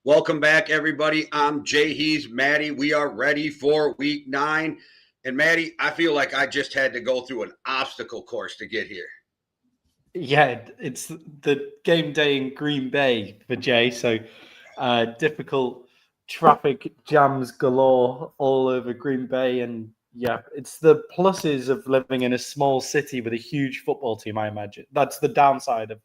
Welcome back, everybody. I'm Jay. He's Maddie. We are ready for week 9. And Maddie, I feel like I just had to go through an obstacle course to get here. Yeah, it's the game day in Green Bay for Jay. So difficult traffic jams galore all over Green Bay. And yeah, it's the pluses of living in a small city with a huge football team, I imagine. That's the downside of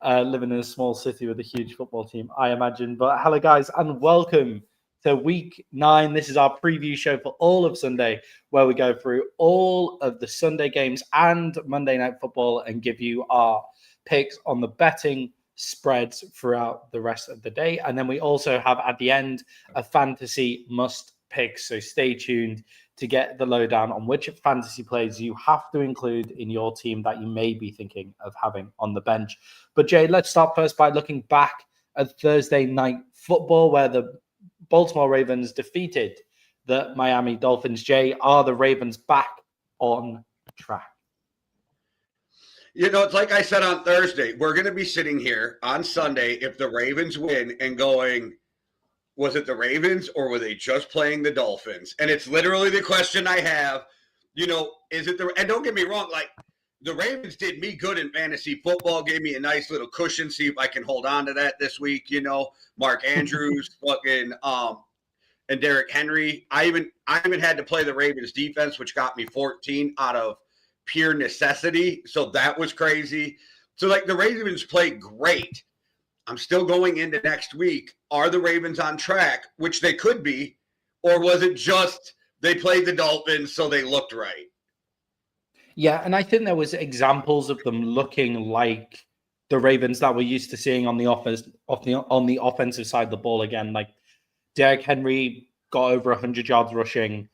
living in a small city with a huge football team, I imagine. But hello, guys, and welcome to week 9. This is our preview show for all of Sunday, where we go through all of the Sunday games and Monday Night Football and give you our picks on the betting spreads throughout the rest of the day. And then we also have at the end a fantasy must pick. So stay tuned to get the lowdown on which fantasy plays you have to include in your team that you may be thinking of having on the bench. But Jay, let's start first by looking back at Thursday Night Football, where the Baltimore Ravens defeated the Miami Dolphins. Jay, are the Ravens back on track? You know, it's like I said on Thursday, we're going to be sitting here on Sunday if the Ravens win and going, was it the Ravens or were they just playing the Dolphins? And it's literally the question I have. You know, is it and don't get me wrong, like the Ravens did me good in fantasy football, gave me a nice little cushion, see if I can hold on to that this week. You know, Mark Andrews, fucking and Derrick Henry. I even had to play the Ravens defense, which got me 14 out of pure necessity. So that was crazy. So like the Ravens played great. I'm still going into next week. Are the Ravens on track, which they could be, or was it just they played the Dolphins, so they looked right? Yeah, and I think there was examples of them looking like the Ravens that we're used to seeing on the offensive side of the ball again. Like Derrick Henry got over 100 yards rushing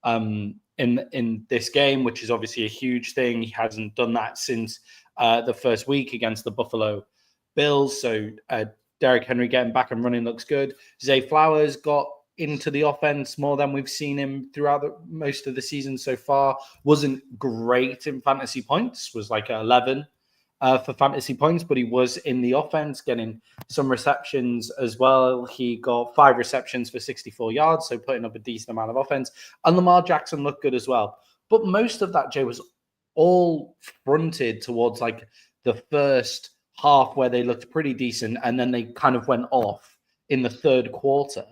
in this game, which is obviously a huge thing. He hasn't done that since the first week against the Buffalo Bills. So Derrick Henry getting back and running looks good. Zay Flowers got into the offense more than we've seen him throughout most of the season so far. Wasn't great in fantasy points, was like 11 for fantasy points, but he was in the offense getting some receptions as well. He got 5 receptions for 64 yards, so putting up a decent amount of offense. And Lamar Jackson looked good as well. But most of that, Jay, was all fronted towards like the first half where they looked pretty decent, and then they kind of went off in the third quarter.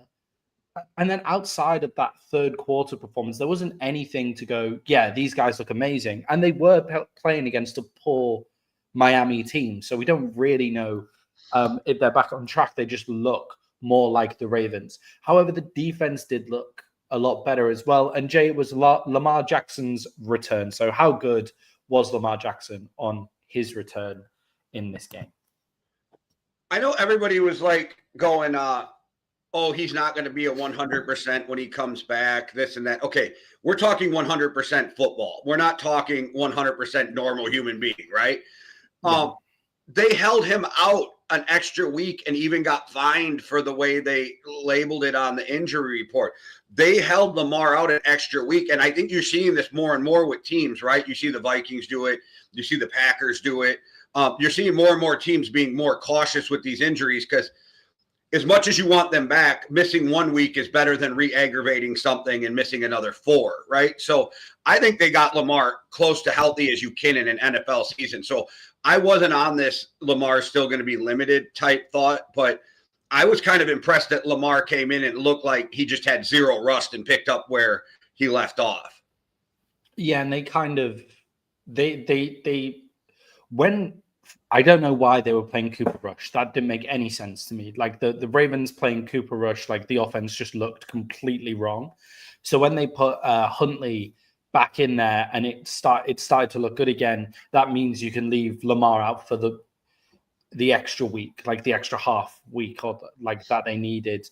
And then outside of that third quarter performance, there wasn't anything to go, yeah, these guys look amazing. And they were playing against a poor Miami team. So we don't really know if they're back on track. They just look more like the Ravens. However, the defense did look a lot better as well. And Jay, it was Lamar Jackson's return. So how good was Lamar Jackson on his return in this game? I know everybody was like going, oh, he's not going to be a 100% when he comes back, this and that. Okay, we're talking 100% football. We're not talking 100% normal human being, right? Yeah. They held him out an extra week and even got fined for the way they labeled it on the injury report. They held Lamar out an extra week, and I think you're seeing this more and more with teams, right? You see the Vikings do it. You see the Packers do it. You're seeing more and more teams being more cautious with these injuries because as much as you want them back, missing 1 week is better than re-aggravating something and missing another 4, right? So I think they got Lamar close to healthy as you can in an NFL season. So I wasn't on this Lamar's still going to be limited type thought, but I was kind of impressed that Lamar came in and looked like he just had zero rust and picked up where he left off. Yeah, and they kind of they when I don't know why they were playing Cooper Rush. That didn't make any sense to me. Like the Ravens playing Cooper Rush, like the offense just looked completely wrong. So when they put Huntley back in there and it started to look good again, that means you can leave Lamar out for the extra week, like the extra half week or like that they needed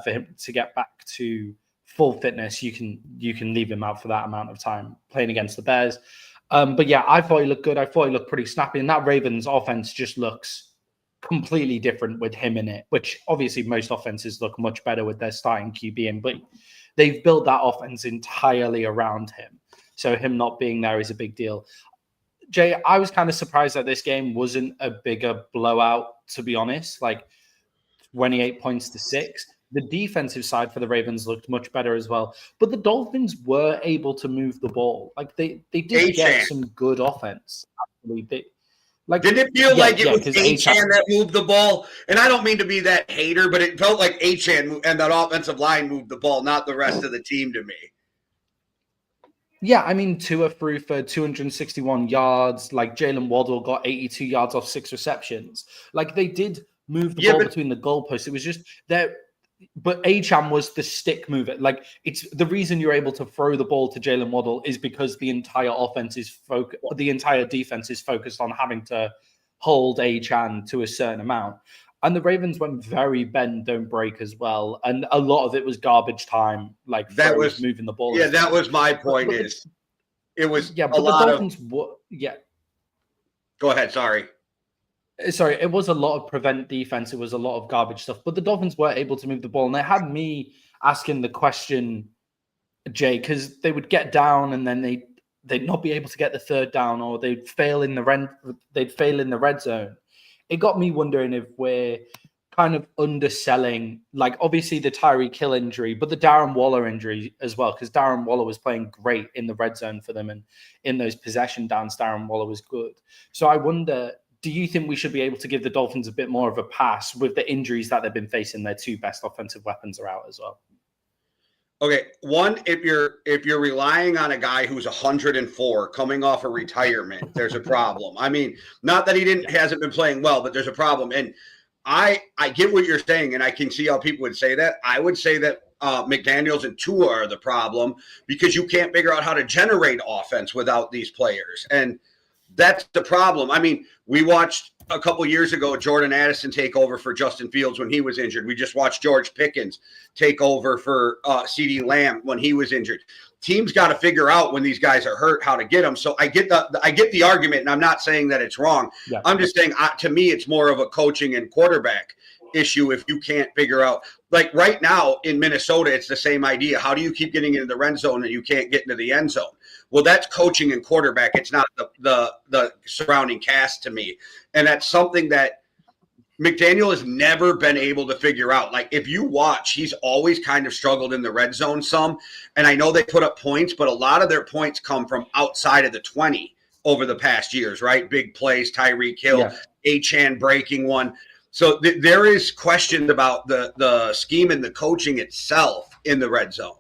for him to get back to full fitness, you can leave him out for that amount of time playing against the Bears. But yeah, I thought he looked good. I thought he looked pretty snappy, and that Ravens offense just looks completely different with him in it, which obviously most offenses look much better with their starting QB in, but they've built that offense entirely around him. So him not being there is a big deal. Jay, I was kind of surprised that this game wasn't a bigger blowout, to be honest, like 28 points to 6. The defensive side for the Ravens looked much better as well, but the Dolphins were able to move the ball. Like they did get some good offense. Actually, didn't it feel like it was Achane that moved the ball? And I don't mean to be that hater, but it felt like Achane and that offensive line moved the ball, not the rest of the team to me. Yeah, I mean, Tua threw for 261 yards. Like Jalen Waddle got 82 yards off 6 receptions. Like they did move the ball between the goalposts. It was just that. But Achane was the stick mover. Like it's the reason you're able to throw the ball to Jalen Waddle is because the entire the entire defense is focused on having to hold Achane to a certain amount. And the Ravens went very bend, don't break as well. And a lot of it was garbage time, like that was moving the ball. Yeah, that was my point. It was but the Dolphins. Go ahead. Sorry, it was a lot of prevent defense. It was a lot of garbage stuff. But the Dolphins were able to move the ball, and they had me asking the question, Jay, because they would get down and then they'd not be able to get the third down, or they'd fail in the red zone. It got me wondering if we're kind of underselling, like obviously the Tyreek Hill injury, but the Darren Waller injury as well, because Darren Waller was playing great in the red zone for them, and in those possession downs, Darren Waller was good. So I wonder, do you think we should be able to give the Dolphins a bit more of a pass with the injuries that they've been facing? Their 2 best offensive weapons are out as well. Okay, one, if you're relying on a guy who's 104 coming off a retirement, there's a problem. I mean, not that he hasn't been playing well, but there's a problem. And I get what you're saying, and I can see how people would say that. I would say that McDaniels and Tua are the problem because you can't figure out how to generate offense without these players. And that's the problem. I mean, we watched a couple years ago Jordan Addison take over for Justin Fields when he was injured. We just watched George Pickens take over for CeeDee Lamb when he was injured. Teams got to figure out when these guys are hurt how to get them. So I get the argument, and I'm not saying that it's wrong. Yeah. I'm just saying to me it's more of a coaching and quarterback issue if you can't figure out. Like right now in Minnesota, it's the same idea. How do you keep getting into the red zone and you can't get into the end zone? Well, that's coaching and quarterback. It's not the surrounding cast to me. And that's something that McDaniel has never been able to figure out. Like if you watch, he's always kind of struggled in the red zone some. And I know they put up points, but a lot of their points come from outside of the 20 over the past years, right? Big plays, Tyreek Hill, Achane breaking one. So there is questions about the scheme and the coaching itself in the red zone.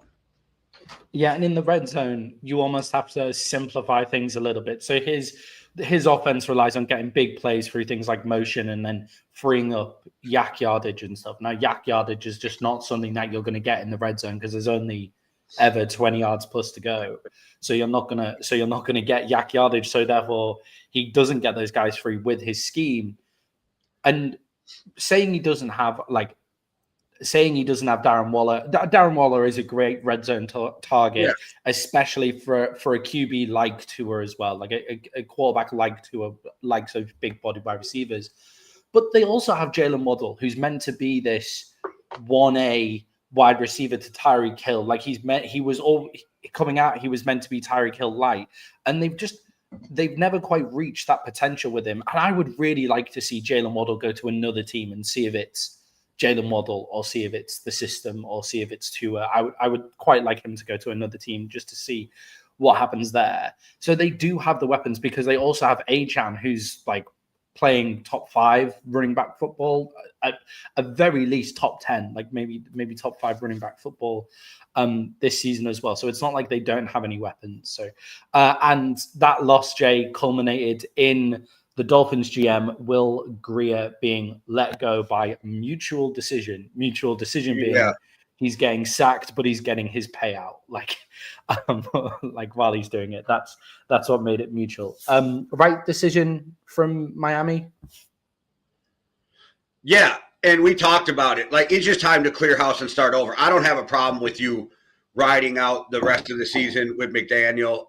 Yeah, and in the red zone, you almost have to simplify things a little bit. So his offense relies on getting big plays through things like motion and then freeing up yak yardage and stuff. Now, yak yardage is just not something that you're going to get in the red zone because there's only ever 20 yards plus to go. So you're not gonna get yak yardage. So therefore, he doesn't get those guys free with his scheme. And saying he doesn't have Darren Waller. Darren Waller is a great red zone target, especially for a QB like Tua as well, like a quarterback like Tua, like so big body wide receivers. But they also have Jalen Waddle, who's meant to be this 1A wide receiver to Tyreek Hill. Like he was meant to be Tyreek Hill light, and they've never quite reached that potential with him. And I would really like to see Jalen Waddle go to another team and see if it's Jalen Waddle or see if it's the system or see if it's Tua. I would quite like him to go to another team just to see what happens there. So they do have the weapons because they also have Achane, who's like playing top 5 running back football, at very least top 10, like maybe top 5 running back football this season as well. So it's not like they don't have any weapons. So and that loss, Jay, culminated in the Dolphins GM Will Grier being let go by mutual decision. Mutual decision being he's getting sacked, but he's getting his payout. Like while he's doing it. That's what made it mutual. Right decision from Miami. Yeah, and we talked about it. Like it's just time to clear house and start over. I don't have a problem with you riding out the rest of the season with McDaniel.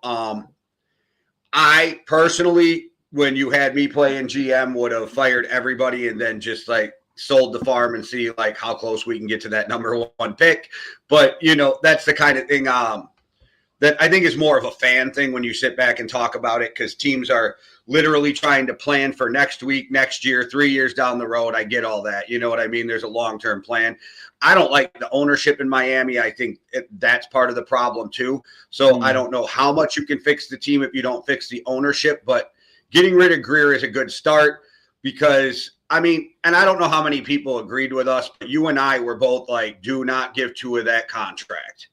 I personally, when you had me playing GM, would have fired everybody and then just like sold the farm and see like how close we can get to that number one pick. But that's the kind of thing that I think is more of a fan thing when you sit back and talk about it, because teams are literally trying to plan for next week, next year, 3 years down the road. I get all that. You know what I mean? There's a long-term plan. I don't like the ownership in Miami. I think that's part of the problem too. So I don't know how much you can fix the team if you don't fix the ownership, but getting rid of Greer is a good start because, I mean, and I don't know how many people agreed with us, but you and I were both like, do not give Tua that contract.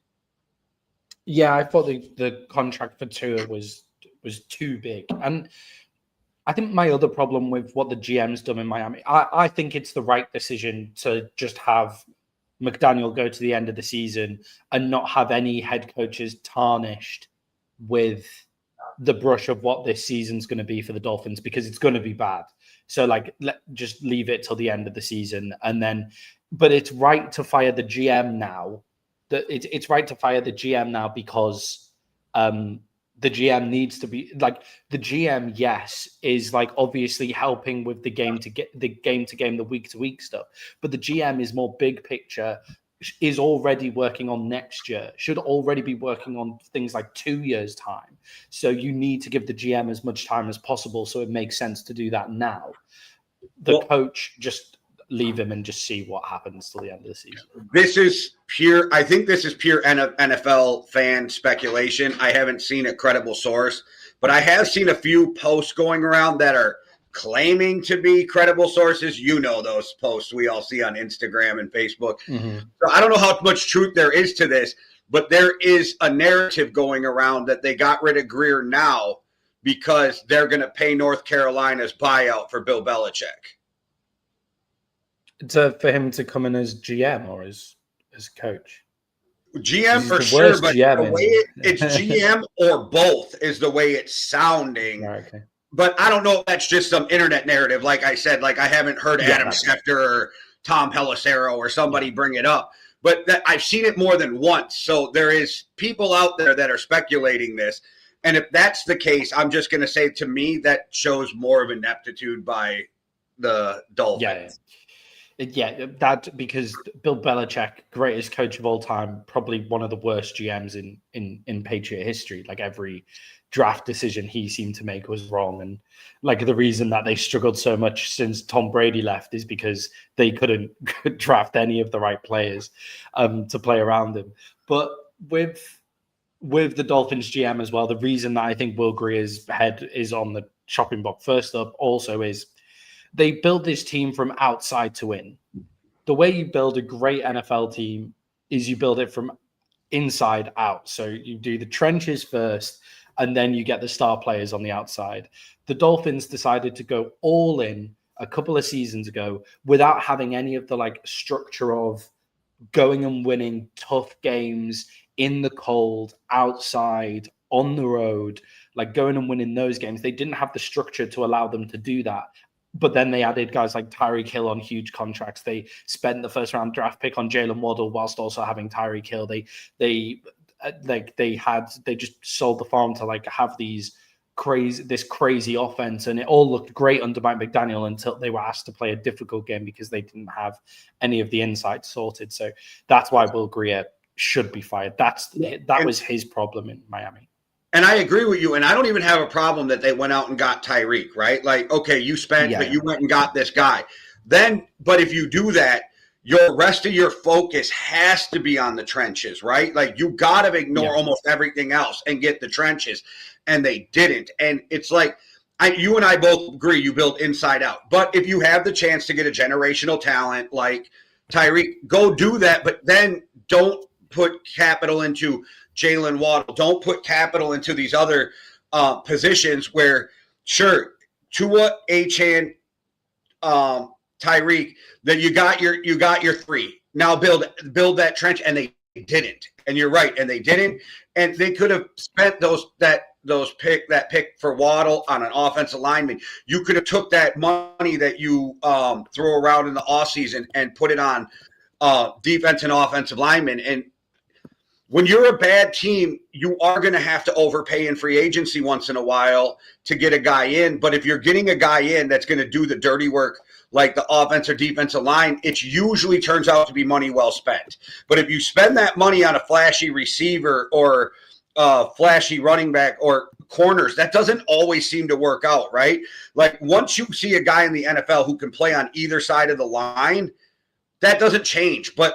Yeah, I thought the contract for Tua was too big. And I think my other problem with what the GM's done in Miami, I think it's the right decision to just have McDaniel go to the end of the season and not have any head coaches tarnished with the brush of what this season's going to be for the Dolphins, because it's going to be bad. So like, just leave it till the end of the season. And then, but it's right to fire the GM now. It's right to fire the GM now because the GM needs to be like the GM. Yes, is like obviously helping with the game to game, the week to week stuff. But the GM is more big picture. Is already working on next year. Should already be working on things like 2 years time. So you need to give the GM as much time as possible. So it makes sense to do that now. The coach, just leave him and just see what happens till the end of the season. I think this is pure NFL fan speculation. I haven't seen a credible source, but I have seen a few posts going around that are claiming to be credible sources. Those posts we all see on Instagram and Facebook. Mm-hmm. So I don't know how much truth there is to this, but there is a narrative going around that they got rid of Greer now because they're going to pay North Carolina's buyout for Bill Belichick. For him to come in as GM or as coach? GM for sure, but the way it's GM or both is the way it's sounding. Right, okay. But I don't know if that's just some internet narrative. Like I said, like I haven't heard Adam Schefter or Tom Pelissero or somebody bring it up. But I've seen it more than once. So there is people out there that are speculating this. And if that's the case, I'm just going to say, to me, that shows more of ineptitude by the Dolphins. Yeah, that because Bill Belichick, greatest coach of all time, probably one of the worst GMs in Patriot history. Like every draft decision he seemed to make was wrong, and like the reason that they struggled so much since Tom Brady left is because they couldn't draft any of the right players to play around him. But with the Dolphins GM as well, the reason that I think Will Greer's head is on the chopping block first up also is they build this team from outside to in. The way you build a great NFL team is you build it from inside out. So you do the trenches first, and then you get the star players on the outside. The Dolphins decided to go all in a couple of seasons ago without having any of the like structure of going and winning tough games in the cold, outside, on the road, like going and winning those games. They didn't have the structure to allow them to do that. But then they added guys like Tyreek Hill on huge contracts. They spent the first round draft pick on Jalen Waddle whilst also having Tyreek Hill. They just sold the farm to like have this crazy offense, and it all looked great under Mike McDaniel until they were asked to play a difficult game because they didn't have any of the insights sorted. So that's why Will Greer should be fired. That was his problem in Miami. And I agree with you. And I don't even have a problem that they went out and got Tyreek, right? Like, okay, you spent, but you went and got this guy. But if you do that, your rest of your focus has to be on the trenches, right? Like you got to ignore almost everything else and get the trenches. And they didn't. And it's like, you and I both agree you build inside out. But if you have the chance to get a generational talent like Tyreek, go do that. But then don't put capital into Jalen Waddle. Don't put capital into these other positions where, sure, Tua, Achane, Tyreek, then you got your three. Now build that trench, and they didn't. And you're right, and they didn't. And they could have spent that pick for Waddle on an offensive lineman. You could have took that money that you throw around in the offseason and put it on defense and offensive linemen. And when you're a bad team, you are going to have to overpay in free agency once in a while to get a guy in. But if you're getting a guy in that's going to do the dirty work, like the offense or defensive line, it usually turns out to be money well spent. But if you spend that money on a flashy receiver or flashy running back or corners, that doesn't always seem to work out, right? Like once you see a guy in the NFL who can play on either side of the line, that doesn't change. But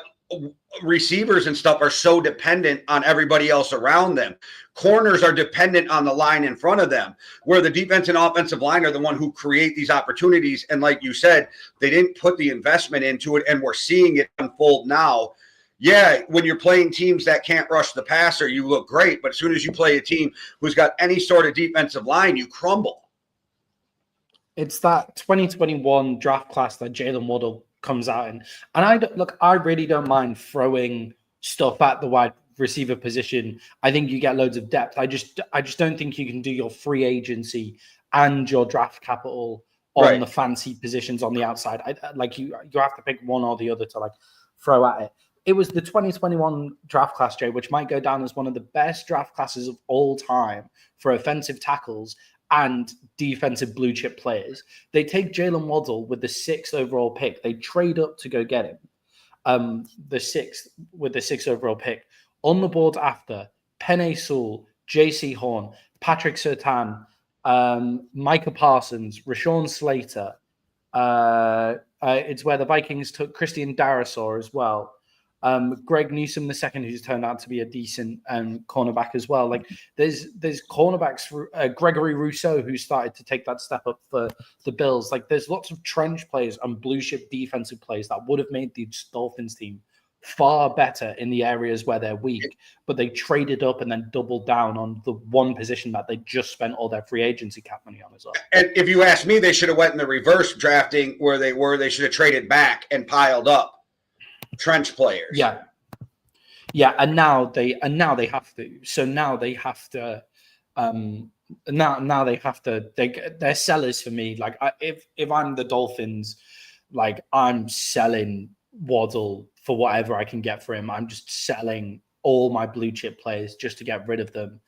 receivers and stuff are so dependent on everybody else around them. Corners are dependent on the line in front of them, where the defense and offensive line are the one who create these opportunities. And like you said, they didn't put the investment into it, and we're seeing it unfold now. Yeah, when you're playing teams that can't rush the passer, you look great. But as soon as you play a team who's got any sort of defensive line, you crumble. It's that 2021 draft class that Jalen Waddle comes out in. And I really don't mind throwing stuff at the wide receiver position. I think you get loads of depth. I just don't think you can do your free agency and your draft capital on the fancy positions on the outside. You have to pick one or the other to like throw at it. It was the 2021 draft class, Jay, which might go down as one of the best draft classes of all time for offensive tackles and defensive blue chip players. They take Jalen Waddle with the 6th overall pick. They trade up to go get him. The 6th overall pick. On the board after, Penei Sewell, J.C. Horn, Patrick Surtain, Micah Parsons, Rashawn Slater. It's where the Vikings took Christian Darrisaw as well. Greg Newsome II, who's turned out to be a decent cornerback as well. Like there's cornerbacks, Gregory Rousseau, who started to take that step up for the Bills. Like there's lots of trench players and blue chip defensive players that would have made the Dolphins team far better in the areas where they're weak, but they traded up and then doubled down on the one position that they just spent all their free agency cap money on as well. And if you ask me, they should have went in the reverse drafting where they were. They should have traded back and piled up trench players. Yeah. And now they have to. So now they have to. Now they have to. They're sellers for me. Like if I'm the Dolphins, like I'm selling Waddle for whatever I can get for him. I'm just selling all my blue chip players just to get rid of them.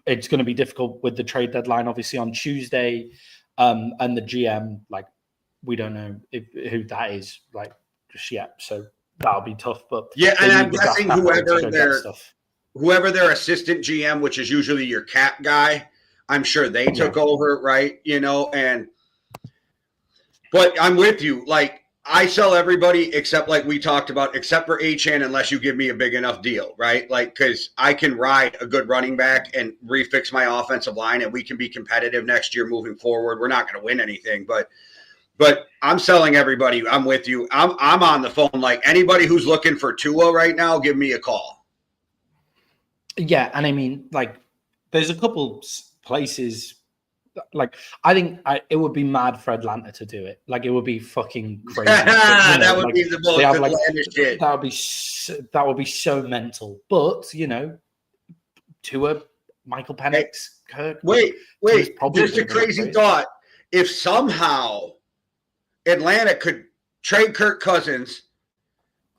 It's going to be difficult with the trade deadline, obviously on Tuesday, and the GM. Like we don't know who that is. Like. Just yet, so that'll be tough. But yeah, and I'm guessing whoever their assistant GM, which is usually your cap guy, I'm sure they took over, right? But I'm with you. Like I sell everybody except like we talked about, except for Achane, unless you give me a big enough deal, right? Like because I can ride a good running back and refix my offensive line, and we can be competitive next year moving forward. We're not going to win anything, but I'm selling everybody. I'm with you. I'm on the phone. Like anybody who's looking for Tua right now, give me a call. Yeah, and I mean, like, there's a couple places. Like, I think it would be mad for Atlanta to do it. Like, it would be fucking crazy. That would be the most Atlanta shit. That would be so mental. But Tua, Michael Penix, Kirk. Wait. Just a crazy thought. If somehow Atlanta could trade Kirk Cousins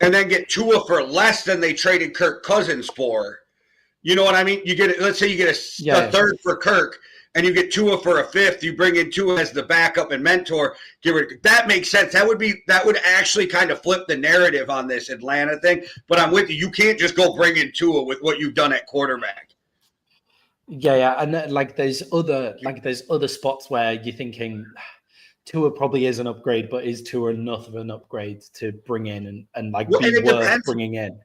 and then get Tua for less than they traded Kirk Cousins for, you know what I mean? Let's say you get a third for Kirk and you get Tua for a fifth. You bring in Tua as the backup and mentor. That makes sense. That would actually kind of flip the narrative on this Atlanta thing. But I'm with you. You can't just go bring in Tua with what you've done at quarterback. Yeah, and there's other spots where you're thinking Tua probably is an upgrade, but is Tua enough of an upgrade to bring in and be worth bringing in?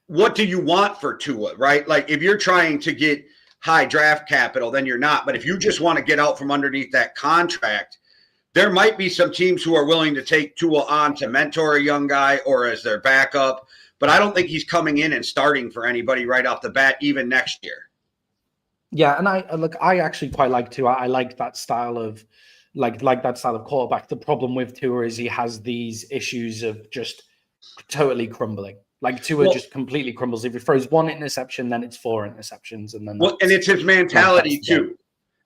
What do you want for Tua, right? Like if you're trying to get high draft capital, then you're not. But if you just want to get out from underneath that contract, there might be some teams who are willing to take Tua on to mentor a young guy or as their backup. But I don't think he's coming in and starting for anybody right off the bat, even next year. Yeah, and I actually quite like Tua. I like that style of that style of quarterback. The problem with Tua is he has these issues of just totally crumbling. Like Tua just completely crumbles. If he throws one interception, then it's 4 interceptions, and then and it's his mentality too.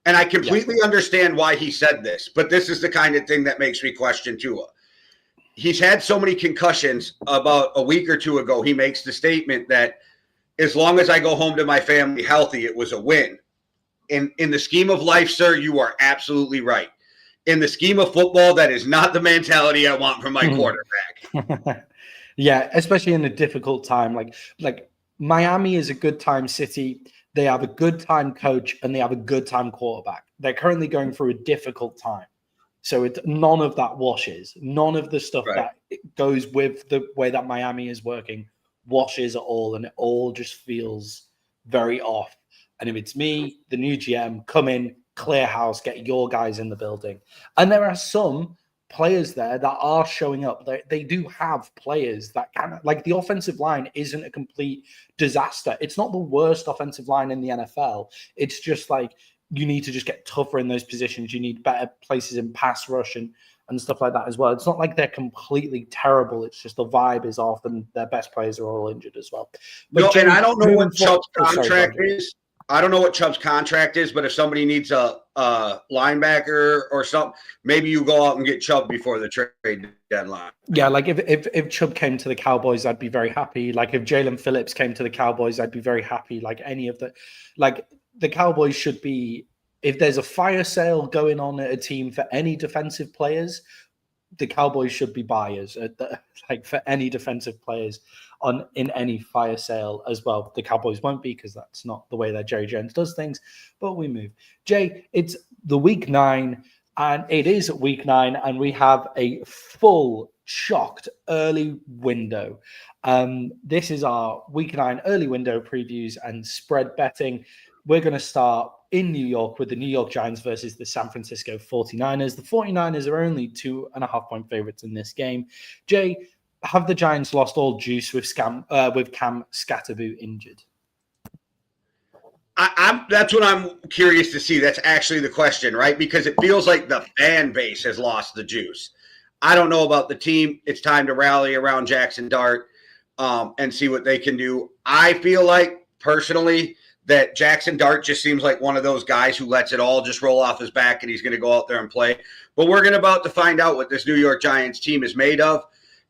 And I completely understand why he said this, but this is the kind of thing that makes me question Tua. He's had so many concussions. About a week or two ago, he makes the statement that as long as I go home to my family healthy, it was a win. In the scheme of life, sir, you are absolutely right. In the scheme of football, that is not the mentality I want from my quarterback. Yeah, especially in a difficult time. Like Miami is a good time city. They have a good time coach and they have a good time quarterback. They're currently going through a difficult time. So none of that washes. None of the stuff Right. that goes with the way that Miami is working washes at all. And it all just feels very off. And if it's me, the new GM, come in, clear house, get your guys in the building. And there are some players there that are showing up. They do have players that can, like, the offensive line isn't a complete disaster. It's not the worst offensive line in the NFL. It's just like you need to just get tougher in those positions. You need better places in pass rush and stuff like that as well. It's not like they're completely terrible. It's just the vibe is off and their best players are all injured as well. But No, Jay, and I don't know what Chubb's contract sorry, is. I don't know what Chubb's contract is, but if somebody needs a linebacker or something, maybe you go out and get Chubb before the trade deadline. Yeah, like if Chubb came to the Cowboys, I'd be very happy. Like if Jalen Phillips came to the Cowboys, I'd be very happy. Like any of the Cowboys should be, if there's a fire sale going on at a team for any defensive players, the Cowboys should be buyers like for any defensive players in any fire sale as well. The Cowboys won't be because that's not the way that Jerry Jones does things, but we move. Jay, it's the week 9 and it is week 9 and we have a full shocked early window. This is our week 9 early window previews and spread betting. We're going to start in New York with the New York Giants versus the San Francisco 49ers. The 49ers are only 2.5 point favorites in this game. Jay, have the Giants lost all juice with Cam Skatteboo injured? That's what I'm curious to see. That's actually the question, right? Because it feels like the fan base has lost the juice. I don't know about the team. It's time to rally around Jackson Dart and see what they can do. I feel like, personally, that Jackson Dart just seems like one of those guys who lets it all just roll off his back and he's going to go out there and play. But we're about to find out what this New York Giants team is made of.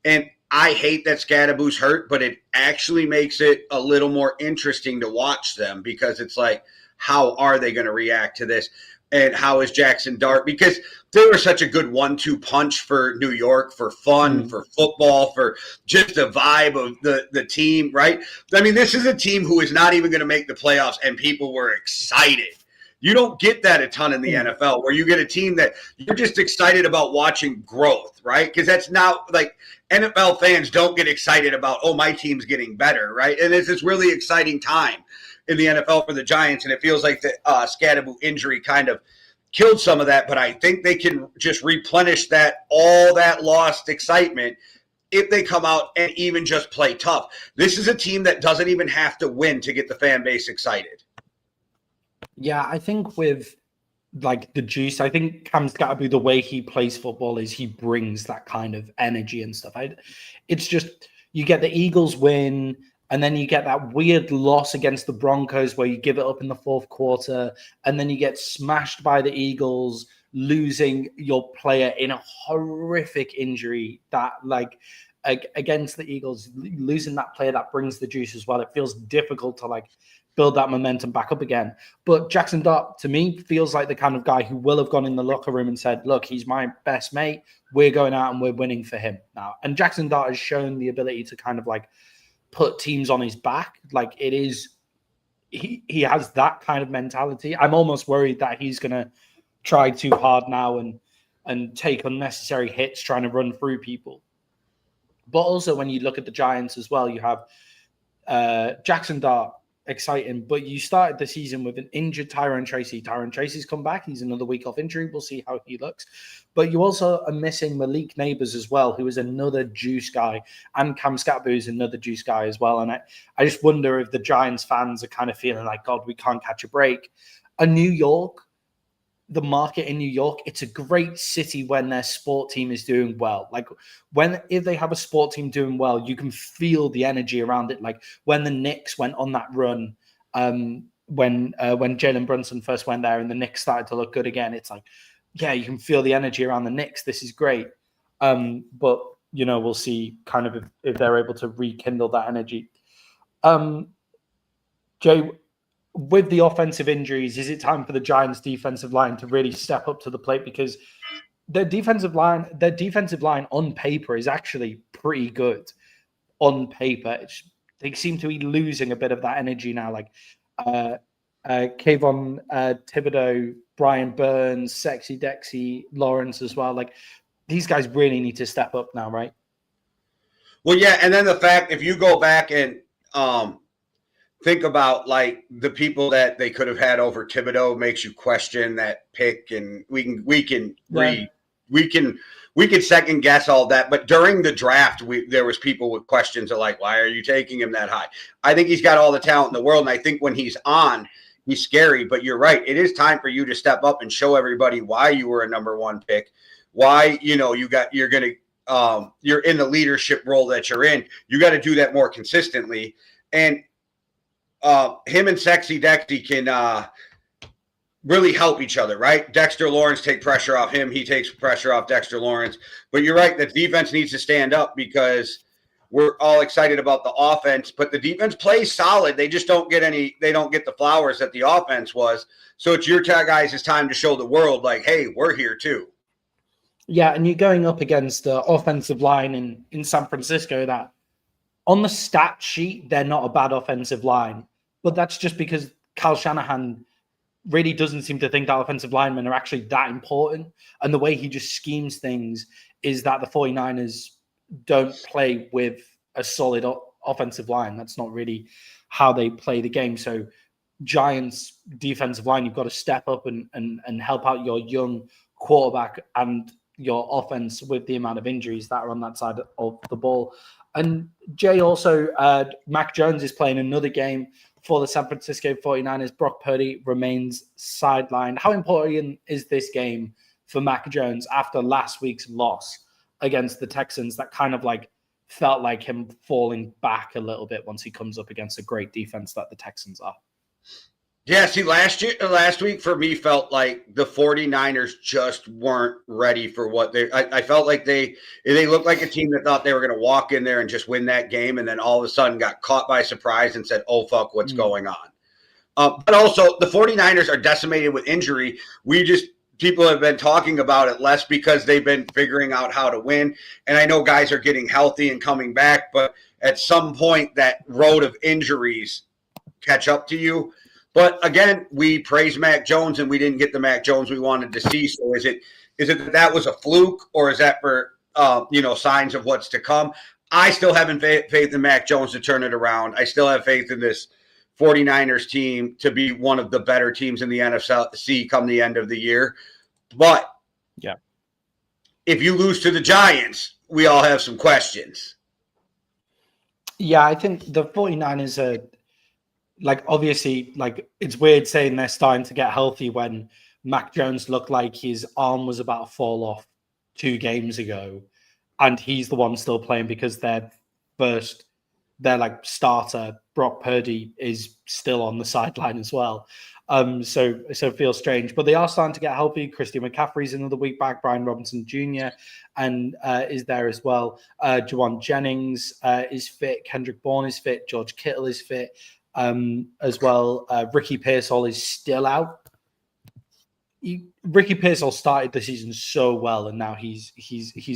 And I hate that Skatteboo's hurt, but it actually makes it a little more interesting to watch them because it's like, how are they going to react to this? And how is Jackson Dart? Because they were such a good 1-2 punch for New York, for fun, for football, for just the vibe of the team, right? I mean, this is a team who is not even going to make the playoffs, and people were excited. You don't get that a ton in the NFL where you get a team that you're just excited about watching growth, right? Because that's not like NFL fans don't get excited about, oh, my team's getting better, right? And it's this really exciting time in the NFL for the Giants, and it feels like the Skatteboo injury kind of killed some of that, but I think they can just replenish all that lost excitement if they come out and even just play tough. This is a team that doesn't even have to win to get the fan base excited. Yeah, I think with like the juice, I think Cam Skatteboo, the way he plays football is he brings that kind of energy and stuff. It's just, you get the Eagles win, and then you get that weird loss against the Broncos where you give it up in the fourth quarter, and then you get smashed by the Eagles, losing your player in a horrific injury that, like, against the Eagles, losing that player that brings the juice as well. It feels difficult to like build that momentum back up again. But Jackson Dart, to me, feels like the kind of guy who will have gone in the locker room and said, look, he's my best mate. We're going out and we're winning for him now. And Jackson Dart has shown the ability to kind of like put teams on his back. Like, it is, he has that kind of mentality. I'm almost worried that he's going to try too hard now and take unnecessary hits trying to run through people. But also when you look at the Giants as well, you have Jackson Dart, exciting, but you started the season with an injured Tyrone Tracy. Tyrone Tracy's come back. He's another week off injury. We'll see how he looks. But you also are missing Malik Neighbors as well, who is another juice guy, and Cam Skatteboo is another juice guy as well. And I just wonder if the Giants fans are kind of feeling like, God, we can't catch a break. New York, the market in New York, it's a great city when their sport team is doing well. Like if they have a sport team doing well, you can feel the energy around it. Like when the Knicks went on that run, when Jalen Brunson first went there and the Knicks started to look good again, it's like, yeah, you can feel the energy around the Knicks. This is great. But we'll see kind of if they're able to rekindle that energy. Jay, with the offensive injuries, is it time for the Giants' defensive line to really step up to the plate? Because their defensive line on paper is actually pretty good. On paper, they seem to be losing a bit of that energy now. Like Kayvon Thibodeau, Brian Burns, Sexy Dexy, Lawrence as well. Like these guys really need to step up now, right? Well, yeah, and then the fact if you go back and think about like the people that they could have had over Thibodeau makes you question that pick, and we can second guess all that. But during the draft, there was people with questions of like, why are you taking him that high? I think he's got all the talent in the world, and I think when he's on, he's scary. But you're right; it is time for you to step up and show everybody why you were a number one pick, why you're in the leadership role that you're in. You got to do that more consistently, and him and Sexy Dexy can really help each other, right? Dexter Lawrence take pressure off him. He takes pressure off Dexter Lawrence. But you're right, the defense needs to stand up because we're all excited about the offense, but the defense plays solid. They just don't get the flowers that the offense was. So it's your guys' time to show the world like, hey, we're here too. Yeah, and you're going up against the offensive line in San Francisco that on the stat sheet, they're not a bad offensive line. But that's just because Kyle Shanahan really doesn't seem to think that offensive linemen are actually that important. And the way he just schemes things is that the 49ers don't play with a solid offensive line. That's not really how they play the game. So Giants defensive line, you've got to step up and help out your young quarterback and your offense with the amount of injuries that are on that side of the ball. And Jay, also, Mac Jones is playing another game for the San Francisco 49ers. Brock Purdy remains sidelined. How important is this game for Mac Jones after last week's loss against the Texans that kind of like felt like him falling back a little bit once he comes up against a great defense that the Texans are? Yeah, see, last week for me felt like the 49ers just weren't ready for what I felt like they looked like a team that thought they were going to walk in there and just win that game, and then all of a sudden got caught by surprise and said, oh, fuck, what's going on? But also, the 49ers are decimated with injury. People have been talking about it less because they've been figuring out how to win. And I know guys are getting healthy and coming back, but at some point that road of injuries catch up to you. But again, we praise Mac Jones and we didn't get the Mac Jones we wanted to see. So is it that was a fluke, or is that for signs of what's to come? I still have faith in Mac Jones to turn it around. I still have faith in this 49ers team to be one of the better teams in the NFC come the end of the year. But yeah, if you lose to the Giants, we all have some questions. Yeah, I think the 49ers are obviously, it's weird saying they're starting to get healthy when Mac Jones looked like his arm was about to fall off 2 games ago, and he's the one still playing because their starter, Brock Purdy, is still on the sideline as well. So it feels strange, but they are starting to get healthy. Christian McCaffrey's another week back. Brian Robinson Jr. and is there as well. Juwan Jennings is fit. Kendrick Bourne is fit. George Kittle is fit as well. Ricky Pearsall is still out. Ricky Pearsall started the season so well, and now he's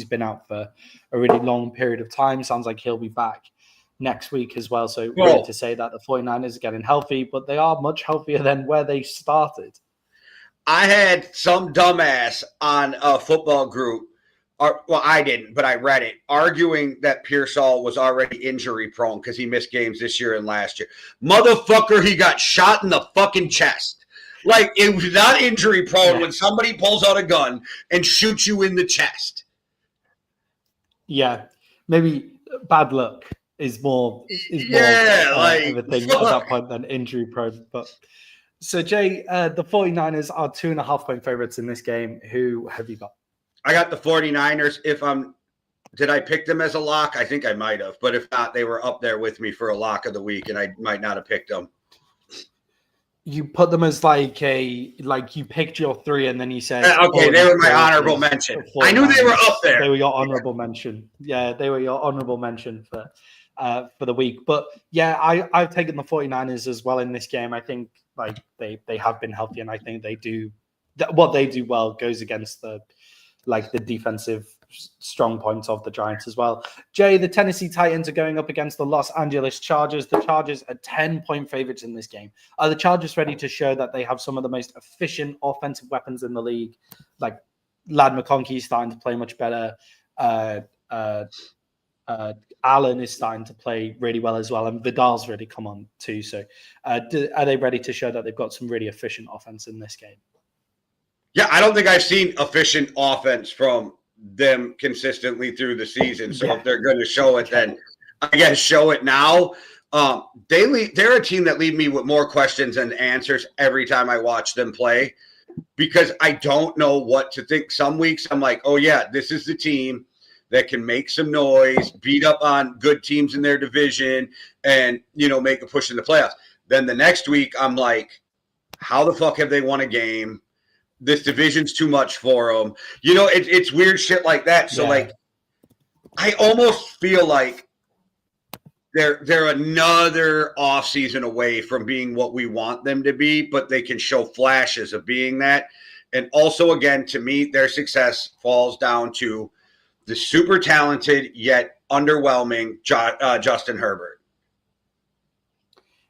been out for a really long period of time. Sounds like he'll be back next week as well. So weird to say that the 49ers are getting healthy, but they are much healthier than where they started. I had some dumbass on a football group, I didn't, but I read it, arguing that Pearsall was already injury prone because he missed games this year and last year. Motherfucker, he got shot in the fucking chest. Like, it was not injury prone when somebody pulls out a gun and shoots you in the chest. Yeah, maybe bad luck is more of a thing at that point than injury prone. But so Jay, the 49ers are 2.5-point favorites in this game. Who have you got? I got the 49ers. Did I pick them as a lock? I think I might have, but if not, they were up there with me for a lock of the week, and I might not have picked them. You put them as you picked your 3 and then you said, okay, they were my honorable mention. I knew they were up there. They were your honorable mention. Yeah, they were your honorable mention for for the week. But yeah, I've taken the 49ers as well in this game. I think like they have been healthy, and I think they do what they do well goes against the defensive strong points of the Giants as well. Jay, the Tennessee Titans are going up against the Los Angeles Chargers. The Chargers are 10-point favorites in this game. Are the Chargers ready to show that they have some of the most efficient offensive weapons in the league? Like Lad McConkey is starting to play much better. Allen is starting to play really well as well, and Vidal's really come on too. So are they ready to show that they've got some really efficient offense in this game? Yeah, I don't think I've seen efficient offense from them consistently through the season. So if they're going to show it, then I guess show it now. They're a team that leave me with more questions than answers every time I watch them play, because I don't know what to think. Some weeks I'm like, oh yeah, this is the team that can make some noise, beat up on good teams in their division, and make a push in the playoffs. Then the next week I'm like, how the fuck have they won a game? This division's too much for them. It's weird shit like that. So I almost feel like they're another offseason away from being what we want them to be, but they can show flashes of being that. And also, again, to me, their success falls down to the super talented yet underwhelming Justin Herbert.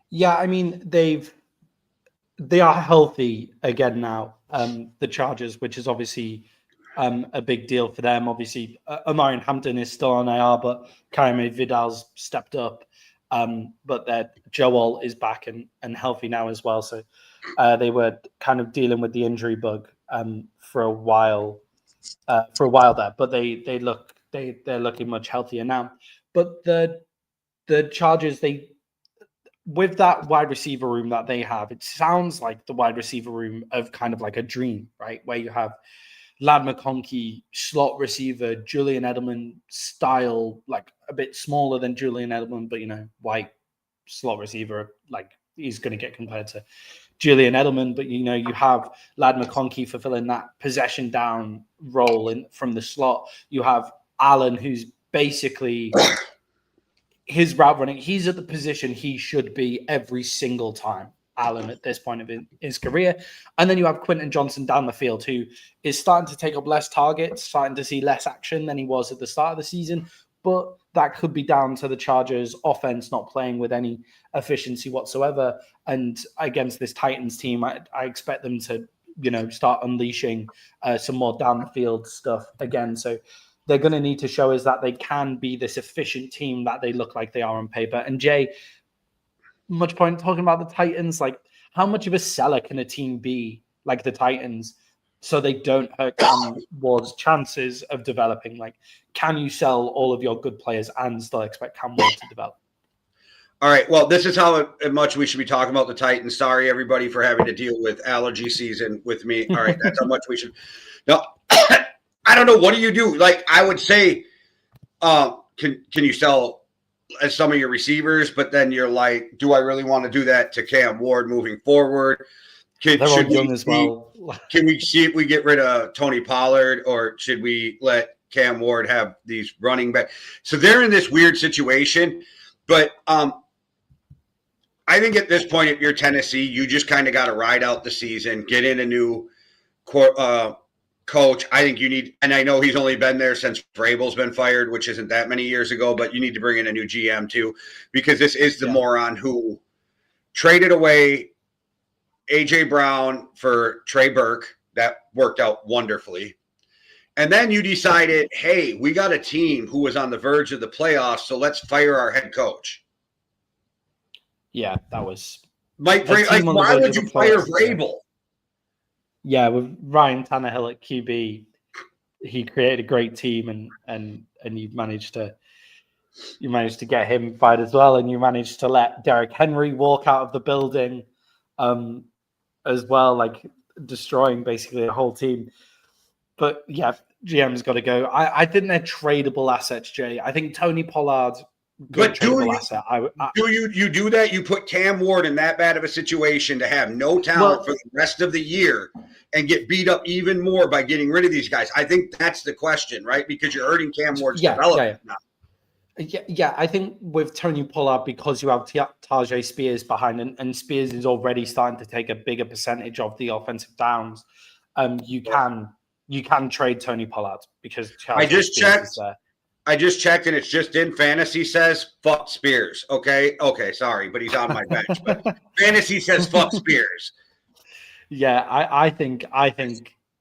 Yeah, I mean, they are healthy again now. The Chargers, which is obviously a big deal for them. Obviously, Omarion Hampton is still on IR, but Kaime Vidal's stepped up. But that Joel is back and healthy now as well. So they were kind of dealing with the injury bug for a while there. But they're looking much healthier now. But the Chargers, with that wide receiver room that they have, it sounds like the wide receiver room of kind of like a dream, right? Where you have Lad McConkey, slot receiver, Julian Edelman style, like a bit smaller than Julian Edelman, but white slot receiver, like he's going to get compared to Julian Edelman. But you have Lad McConkey fulfilling that possession down role from the slot. You have Allen, who's basically his route running, he's at the position he should be every single time, Allen, at this point of his career. And then you have Quentin Johnson down the field, who is starting to take up less targets, starting to see less action than he was at the start of the season. But that could be down to the Chargers' offense not playing with any efficiency whatsoever. And against this Titans team, I expect them to, start unleashing some more down the field stuff again. So they're going to need to show us that they can be this efficient team that they look like they are on paper. And Jay, much point talking about the Titans, like how much of a seller can a team be like the Titans so they don't hurt Cam Ward's chances of developing? Like, can you sell all of your good players and still expect Cam Ward to develop? All right. Well, this is how much we should be talking about the Titans. Sorry, everybody, for having to deal with allergy season with me. All right. That's how much we should. No. I don't know. What do you do? Like, I would say, can you sell as some of your receivers? But then you're like, do I really want to do that to Cam Ward moving forward? Can we see if we get rid of Tony Pollard, or should we let Cam Ward have these running back? So they're in this weird situation. But I think at this point, if you're Tennessee, you just kind of got to ride out the season, get in a new coach. I think you need, and I know he's only been there since Vrabel's been fired, which isn't that many years ago, but you need to bring in a new GM too, because this is the moron who traded away A.J. Brown for Trey Burke. That worked out wonderfully. And then you decided, hey, we got a team who was on the verge of the playoffs, so let's fire our head coach. Yeah, that was Mike Vrabel. Like, why would you fire Vrabel? Yeah, with Ryan Tannehill at QB, he created a great team, and you managed to get him fired as well, and you managed to let Derrick Henry walk out of the building as well, like destroying basically the whole team. But yeah, GM's got to go. I think they're tradable assets, Jay. I think Tony Pollard, good tradable asset. Do you do that? You put Cam Ward in that bad of a situation to have no talent for the rest of the year and get beat up even more by getting rid of these guys? I think that's the question, right? Because you're hurting Cam Ward's development now. Yeah, I think with Tony Pollard, because you have Tajay Spears behind, and Spears is already starting to take a bigger percentage of the offensive downs, you can trade Tony Pollard because Tajay Spears is there. I just checked, and it's just in fantasy says fuck Spears. Okay, sorry, but he's on my bench. But fantasy says fuck Spears. Yeah, I think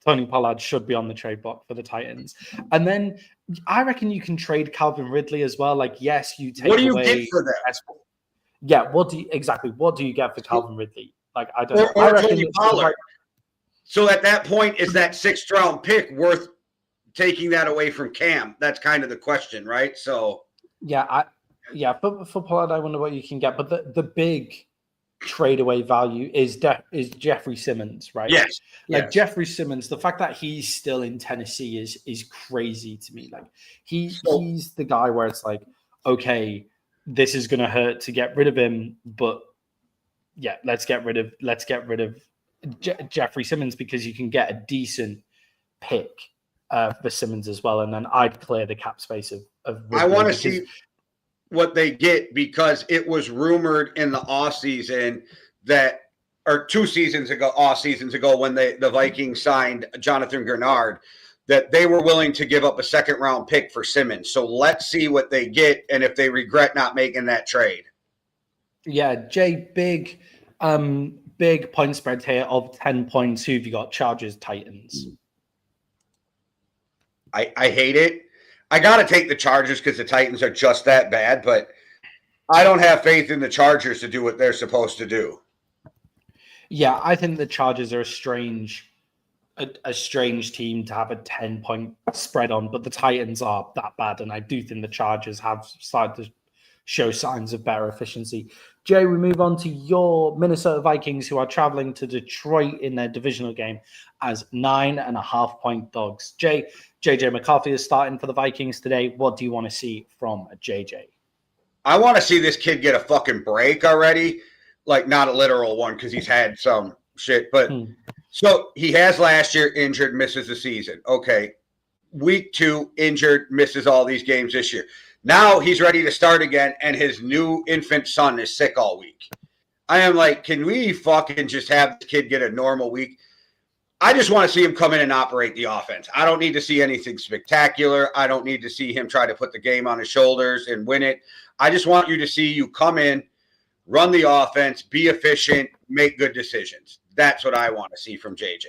Tony Pollard should be on the trade block for the Titans. And then I reckon you can trade Calvin Ridley as well. Like, yes, you take away. What do you get for that? Yeah, what do you get for Calvin Ridley? Like, I don't know. Or I reckon Tony Pollard. So at that point, is that 6th round pick worth taking that away from Cam? That's kind of the question, right? So but for Pollard, I wonder what you can get. But the big trade away value is Jeffrey Simmons, right? Yes. Jeffrey Simmons, the fact that he's still in Tennessee is crazy to me. Like he's the guy where it's like, okay, this is gonna hurt to get rid of him, but yeah, let's get rid of Jeffrey Simmons because you can get a decent pick for Simmons as well, and then I'd clear the cap space of Ridley. I want to see what they get because it was rumored in the offseason that, or 2 seasons ago, when the Vikings signed Jonathan Grenard, that they were willing to give up a 2nd round pick for Simmons. So let's see what they get and if they regret not making that trade. Yeah, Jay, big point spread here of 10 points. Who have you got? Chargers, Titans. I hate it. I got to take the Chargers because the Titans are just that bad, but I don't have faith in the Chargers to do what they're supposed to do. Yeah, I think the Chargers are a strange team to have a 10-point spread on, but the Titans are that bad, and I do think the Chargers have started to show signs of better efficiency. Jay, we move on to your Minnesota Vikings, who are traveling to Detroit in their divisional game as 9.5-point dogs. JJ McCarthy is starting for the Vikings today. What do you want to see from JJ? I want to see this kid get a fucking break already. Like, not a literal one because he's had some shit. But so he has last year injured, misses the season. Okay. Week 2, injured, misses all these games this year. Now he's ready to start again, and his new infant son is sick all week. I am like, can we fucking just have this kid get a normal week? I just want to see him come in and operate the offense. I don't need to see anything spectacular. I don't need to see him try to put the game on his shoulders and win it. I just want you to see you come in, run the offense, be efficient, make good decisions. That's what I want to see from JJ.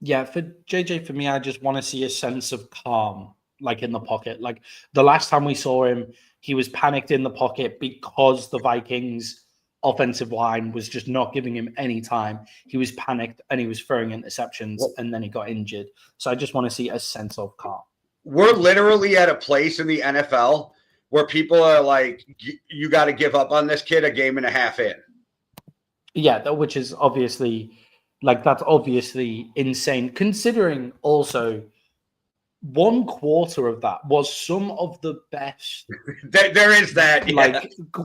Yeah, for JJ, for me, I just want to see a sense of calm, like in the pocket. Like the last time we saw him, he was panicked in the pocket because the Vikings offensive line was just not giving him any time. He was panicked and he was throwing interceptions and then he got injured. So I just want to see a sense of calm. We're literally at a place in the NFL where people are like, you got to give up on this kid a game and a half in. Yeah, which is obviously that's obviously insane, considering also 1 quarter of that was some of the best. There is that,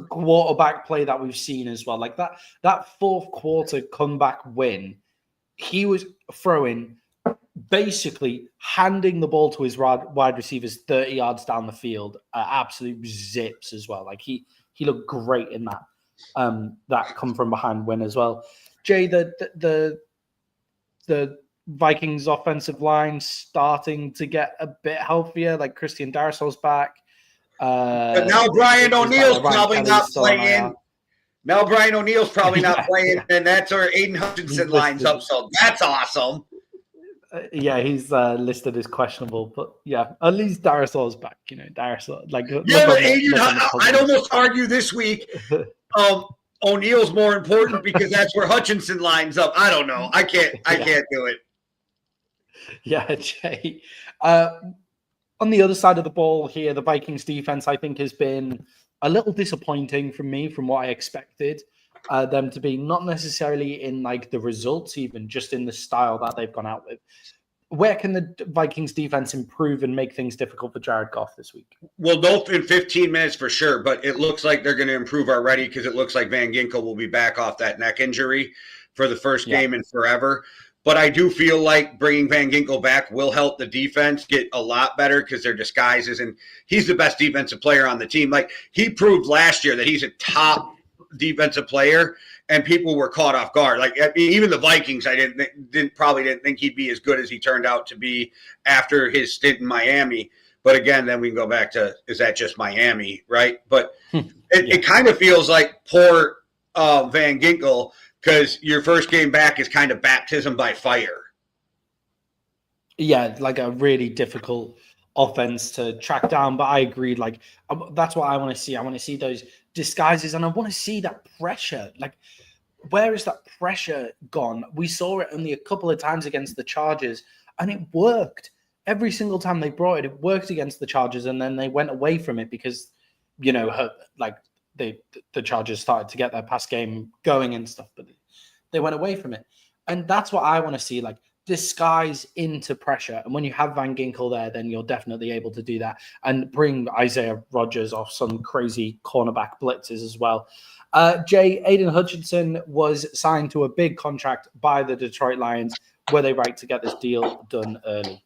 quarterback play that we've seen as well. Like that 4th quarter comeback win, he was throwing, basically handing the ball to his wide receivers 30 yards down the field, absolute zips as well. Like he looked great in that come from behind win as well. Jay, the Vikings offensive line starting to get a bit healthier, like Christian Darrisaw's back. But now Brian O'Neill's probably not playing. Now Brian O'Neill's probably not playing, and that's where Aiden Hutchinson lines up. So that's awesome. He's listed as questionable, but yeah, at least Darrisaw's back. Darrisaw, but Aiden, I'd almost argue this week. O'Neill's more important because that's where Hutchinson lines up. I don't know. I can't do it. Yeah, Jay. On the other side of the ball here, the Vikings defense, I think, has been a little disappointing from what I expected them to be. Not necessarily in the results, even just in the style that they've gone out with. Where can the Vikings defense improve and make things difficult for Jared Goff this week? Well, both in 15 minutes for sure, but it looks like they're going to improve already because it looks like Van Ginkel will be back off that neck injury for the first game in forever. But I do feel like bringing Van Ginkel back will help the defense get a lot better because their disguises, and he's the best defensive player on the team. Like, he proved last year that he's a top defensive player, and people were caught off guard. Like, I mean, even the Vikings, I probably didn't think he'd be as good as he turned out to be after his stint in Miami. But again, then we can go back to, is that just Miami, right? But it kind of feels like poor Van Ginkel, because your first game back is kind of baptism by fire. Yeah, like a really difficult offense to track down. But I agree. Like, that's what I want to see. I want to see those disguises, and I want to see that pressure. Like, where is that pressure gone? We saw it only a couple of times against the Chargers, and it worked. Every single time they brought it, it worked against the Chargers, and then they went away from it because, you know, like the Chargers started to get their pass game going and stuff, but they went away from it. And that's what I want to see, like, disguise into pressure. And when you have Van Ginkel there, then you're definitely able to do that and bring Isaiah Rodgers off some crazy cornerback blitzes as well. Jay, Aiden Hutchinson was signed to a big contract by the Detroit Lions. Were they right to get this deal done early?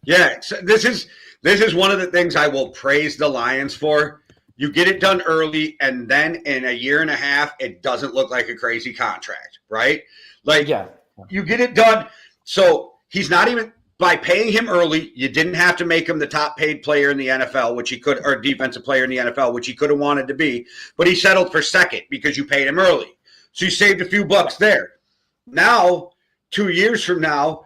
Yeah, so this is one of the things I will praise the Lions for. You get it done early, and then in a year and a half, it doesn't look like a crazy contract, right? Like, you get it done. So he's not even, by paying him early, you didn't have to make him the top paid player in the NFL, which he could, or defensive player in the NFL, which he could have wanted to be, but he settled for second because you paid him early. So you saved a few bucks there. Now, 2 years from now,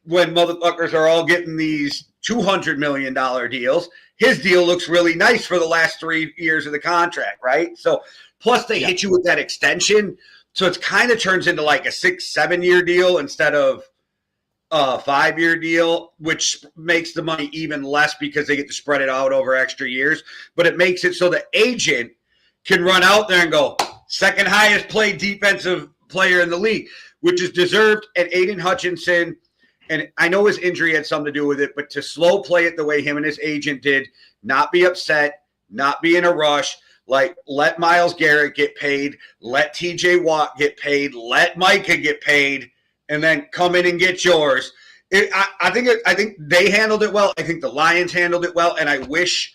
when motherfuckers are all getting these $200 million deals, his deal looks really nice for the last 3 years of the contract, right? So plus they hit you with that extension. So it kind of turns into like a 6-7 year deal instead of a 5-year deal, which makes the money even less because they get to spread it out over extra years. But it makes it so the agent can run out there and go, second highest paid defensive player in the league, which is deserved. And Aiden Hutchinson, and I know his injury had something to do with it, but to slow play it the way him and his agent did, not be upset, not be in a rush, like let Myles Garrett get paid, let TJ Watt get paid, let Micah get paid, and then come in and get yours. I think they handled it well. I think the Lions handled it well, and I wish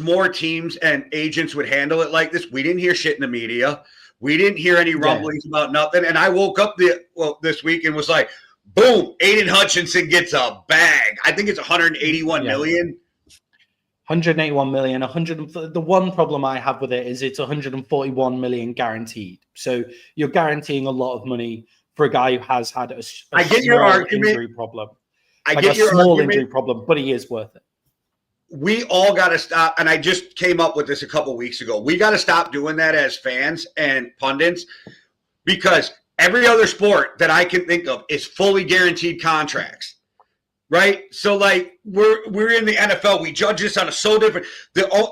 more teams and agents would handle it like this. We didn't hear shit in the media. We didn't hear any rumblings about nothing. And I woke up this week and was like, boom, Aiden Hutchinson gets a bag. I think it's 181 million. 181 million. The one problem I have with it is it's 141 million guaranteed. So you're guaranteeing a lot of money for a guy who has had a I get your argument. Injury problem. I get your small argument. Injury problem, but he is worth it. We all got to stop, and I just came up with this a couple weeks ago. We got to stop doing that as fans and pundits, because every other sport that I can think of is fully guaranteed contracts, right? So, like, we're in the NFL. We judge this on a so different.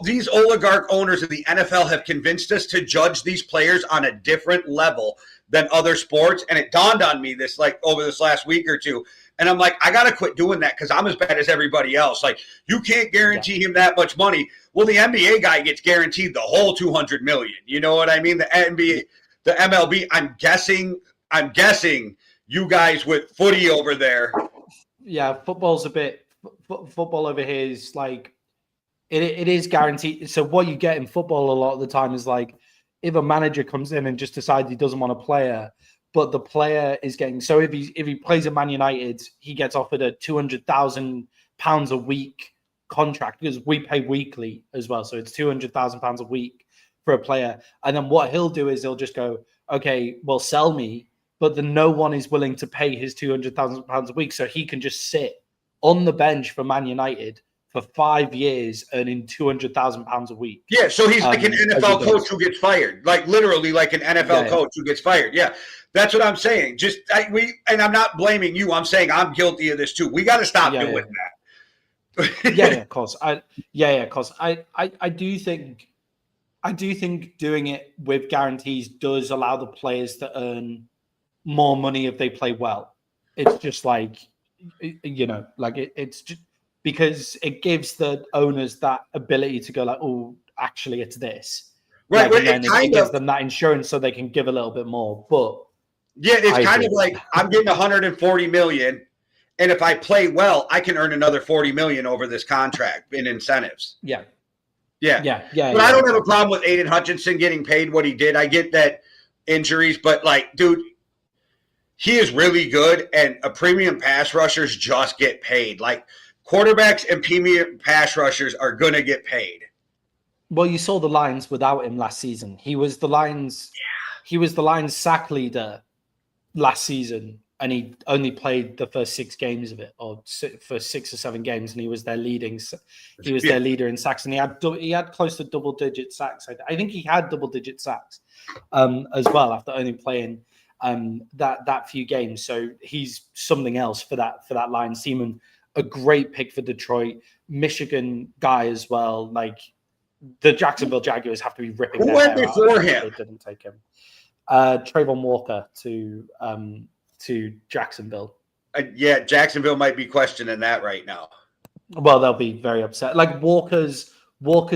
These oligarch owners of the NFL have convinced us to judge these players on a different level than other sports, and it dawned on me this, like, over this last week or two. And I'm like, I got to quit doing that because I'm as bad as everybody else. Like, you can't guarantee him that much money. Well, the NBA guy gets guaranteed the whole $200 million. You know what I mean? The NBA, the MLB, I'm guessing you guys with footy over there. Yeah, football's a bit – football over here is like it is guaranteed. So what you get in football a lot of the time is like if a manager comes in and just decides he doesn't want a player – but the player is getting, so if he plays at Man United, he gets offered a £200,000 a week contract because we pay weekly as well. So it's £200,000 a week for a player. And then what he'll do is he'll just go, okay, well, sell me. But then no one is willing to pay his £200,000 a week. So he can just sit on the bench for Man United for 5 years, earning £200,000 a week. Yeah, so he's like an NFL coach who gets fired, like literally like an NFL coach who gets fired. Yeah, that's what I'm saying. And I'm not blaming you. I'm saying I'm guilty of this too. We got to stop doing that. Yeah, of course. Of course. I do think doing it with guarantees does allow the players to earn more money if they play well. It's just like, it's just because it gives the owners that ability to go like, oh, actually, it's this. Right. Like, and then it gives them that insurance so they can give a little bit more. But Yeah, it's I kind of agree. like I'm getting 140 million, and if I play well, I can earn another 40 million over this contract in incentives. Yeah. Yeah. Yeah, But I don't have a exactly. problem with Aiden Hutchinson getting paid what he did. I get that injuries, but like, dude, he is really good, and a premium pass rushers just get paid. Like quarterbacks and premium pass rushers are gonna get paid. Well, you saw the Lions without him last season. He was the Lions sack leader last season, and he only played the first 6 games of it, or first 6 or 7 games, and he was their their leader in sacks, and he had close to double-digit sacks. I think he had double-digit sacks as well after only playing that few games. So he's something else for that Lions team, and a great pick for Detroit, Michigan guy as well. Like the Jacksonville Jaguars have to be ripping Who their went hair out before if him? they didn't take him. Trayvon Walker to Jacksonville. Yeah, Jacksonville might be questioning that right now. Well, they'll be very upset. Like Walker's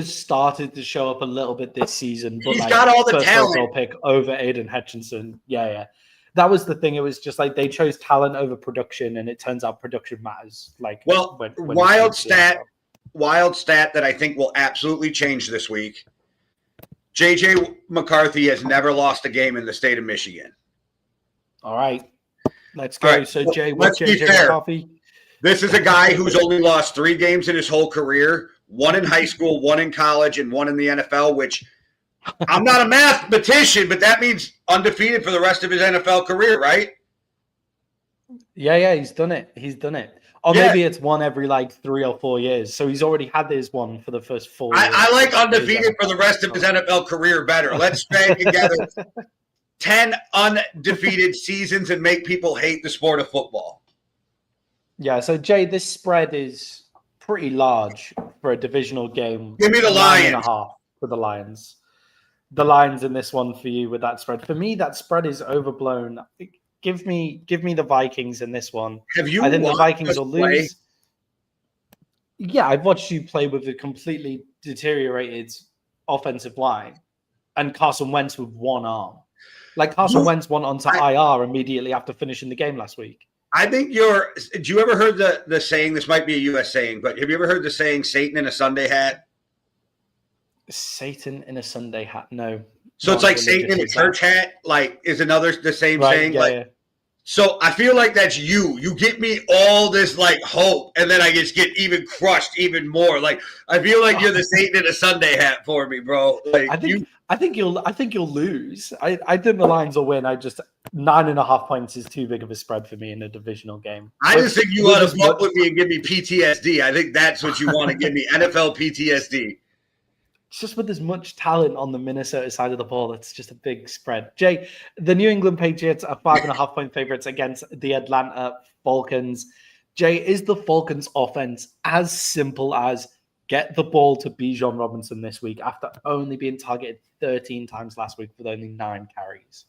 started to show up a little bit this season, but He's got all the first talent. overall pick over Aiden Hutchinson. Yeah. That was the thing. It was just like they chose talent over production, and it turns out production matters. Like, well, when wild stat that I think will absolutely change this week. JJ McCarthy has never lost a game in the state of Michigan. All right, let's go. Right. So, Well, Jay, let's what's JJ McCarthy? This is a guy who's only lost 3 games in his whole career, 1 in high school, 1 in college, and 1 in the NFL, which I'm not a mathematician, but that means undefeated for the rest of his NFL career, right? Yeah, he's done it. Or maybe it's one every like 3 or 4 years. So he's already had his one for the first 4 years. I like undefeated for the rest of his NFL career better. Let's string together 10 undefeated seasons and make people hate the sport of football. Yeah, so Jay, this spread is pretty large for a divisional game. Give me the Lions. 9.5 for the Lions. The Lions in this one for you with that spread. For me, that spread is overblown. Give me the Vikings in this one. Have you? I think the Vikings will play? lose. Yeah, I've watched you play with a completely deteriorated offensive line, and Carson Wentz with one arm. Like Carson Wentz went onto IR immediately after finishing the game last week. I think do you ever heard the saying, this might be a U.S. saying, but have you ever heard the saying, Satan in a Sunday hat? Satan in a Sunday hat? No. So it's like Satan in a church hat, like is the same saying? Yeah, like, yeah. So I feel like that's you. You give me all this like hope, and then I just get even crushed even more. Like I feel like you're the Satan in a Sunday hat for me, bro. Like I think you'll lose. I think the Lions will win. 9.5 points is too big of a spread for me in a divisional game. I just think you want to fuck with me and give me PTSD. I think that's what you want to give me, NFL PTSD. Just with as much talent on the Minnesota side of the ball, it's just a big spread. Jay, the New England Patriots are 5.5 point favorites against the Atlanta Falcons. Jay, is the Falcons offense as simple as get the ball to Bijan Robinson this week after only being targeted 13 times last week with only 9 carries?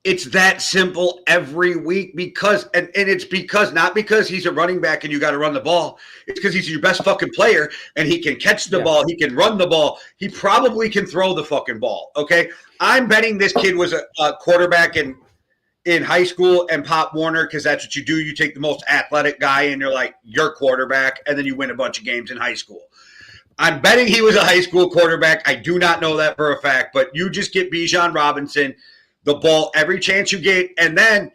It's that simple every week because it's because not because he's a running back and you got to run the ball. It's because he's your best fucking player and he can catch the ball. He can run the ball. He probably can throw the fucking ball. Okay. I'm betting this kid was a quarterback in high school and Pop Warner because that's what you do. You take the most athletic guy and you're like, your quarterback, and then you win a bunch of games in high school. I'm betting he was a high school quarterback. I do not know that for a fact, but you just get Bijan Robinson the ball every chance you get, and then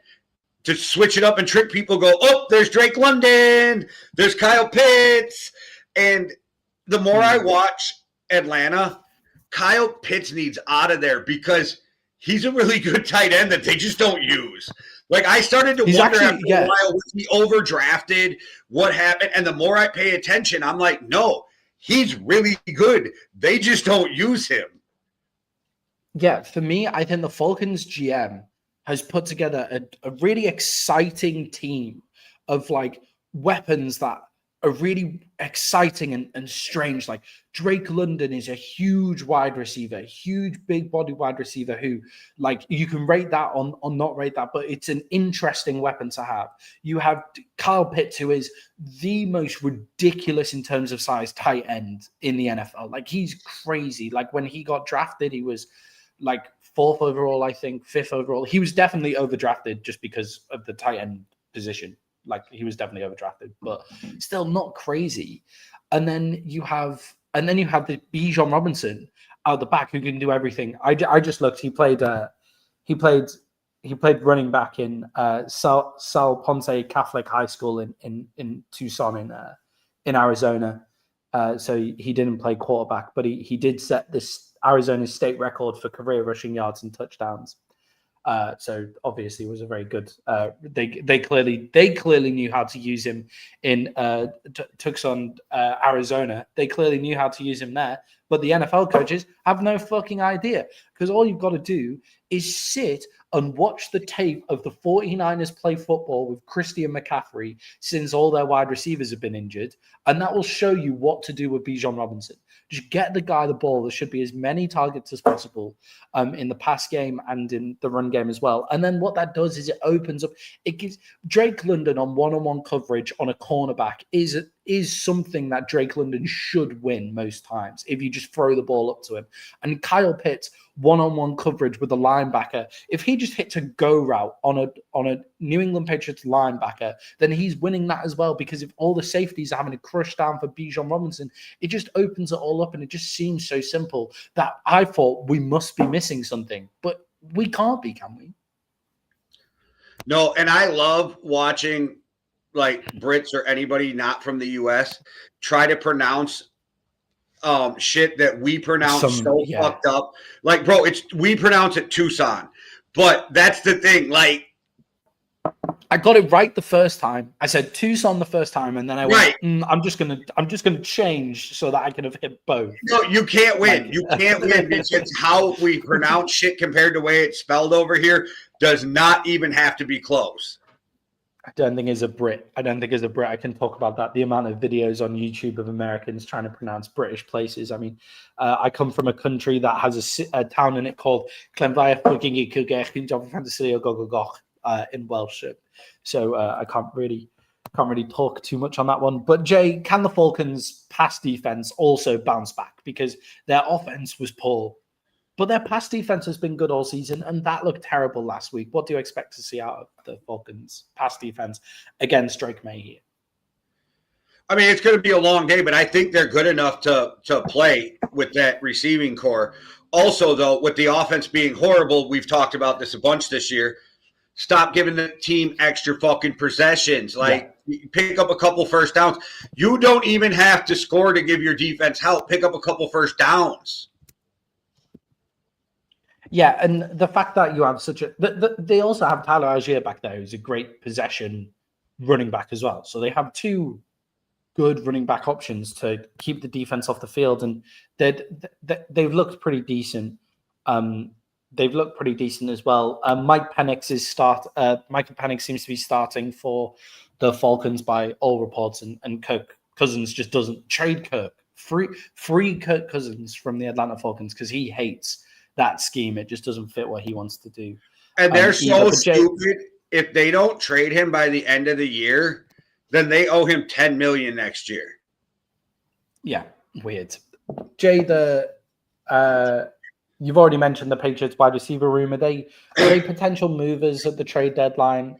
to switch it up and trick people, go, oh, there's Drake London, there's Kyle Pitts. And the more I watch Atlanta, Kyle Pitts needs out of there because he's a really good tight end that they just don't use. Like, I started to wonder after a while, was he overdrafted? What happened? And the more I pay attention, I'm like, no, he's really good. They just don't use him. Yeah, for me, I think the Falcons GM has put together a really exciting team of like weapons that are really exciting and strange. Like Drake London is a huge wide receiver, huge big body wide receiver who like you can rate that or not rate that, but it's an interesting weapon to have. You have Kyle Pitts, who is the most ridiculous in terms of size tight end in the NFL. Like he's crazy. Like when he got drafted, he was like 4th overall, I think, 5th overall. He was definitely overdrafted just because of the tight end position. Like he was definitely overdrafted, but still not crazy. And then you have the Bijan Robinson out the back who can do everything. I just looked. He played running back in Sal Ponce Catholic High School in Tucson in Arizona. So he didn't play quarterback, but he did set this Arizona state record for career rushing yards and touchdowns. So obviously was a very good. They clearly knew how to use him in Tucson, Arizona. They clearly knew how to use him there, but the NFL coaches have no fucking idea because all you've got to do is sit and watch the tape of the 49ers play football with Christian McCaffrey since all their wide receivers have been injured, and that will show you what to do with Bijan Robinson. Just get the guy the ball. There should be as many targets as possible in the pass game and in the run game as well. And then what that does is it opens up. It gives Drake London on one-on-one coverage on a cornerback is something that Drake London should win most times if you just throw the ball up to him. And Kyle Pitts one-on-one coverage with a linebacker. If he just hits a go route on a New England Patriots linebacker, then he's winning that as well, because if all the safeties are having to crush down for Bijan Robinson, it just opens it all up, and it just seems so simple that I thought we must be missing something, but we can't be, can we? No, and I love watching like Brits or anybody not from the US try to pronounce shit that we pronounce fucked up. Like, bro, we pronounce it Tucson. But that's the thing. Like, I got it right the first time. I said Tucson the first time, and then I went, I'm just gonna change so that I can have hit both. No, you can't win. You can't win because how we pronounce shit compared to the way it's spelled over here does not even have to be close. I don't think as a Brit. I can talk about that. The amount of videos on YouTube of Americans trying to pronounce British places. I mean, I come from a country that has a town in it called Clonvair in Welsh. So I can't really talk too much on that one. But Jay, can the Falcons' pass defense also bounce back? Because their offense was poor, but their pass defense has been good all season, and that looked terrible last week. What do you expect to see out of the Falcons' pass defense against Drake May here? I mean, it's going to be a long day, but I think they're good enough to play with that receiving core. Also, though, with the offense being horrible, we've talked about this a bunch this year. Stop giving the team extra fucking possessions. Like, pick up a couple first downs. You don't even have to score to give your defense help. Pick up a couple first downs. Yeah, and the fact that you have such a... they also have Tyler Algier back there, who's a great possession running back as well. So they have two good running back options to keep the defense off the field, and they've looked pretty decent. They've looked pretty decent as well. Michael Penix seems to be starting for the Falcons by all reports, and Kirk Cousins just doesn't trade Kirk. Free Kirk Cousins from the Atlanta Falcons because he hates that scheme. It just doesn't fit what he wants to do. And they're so stupid. If they don't trade him by the end of the year, then they owe him $10 million next year. Yeah, weird. Jay, you've already mentioned the Patriots wide receiver room. Are they potential movers at the trade deadline?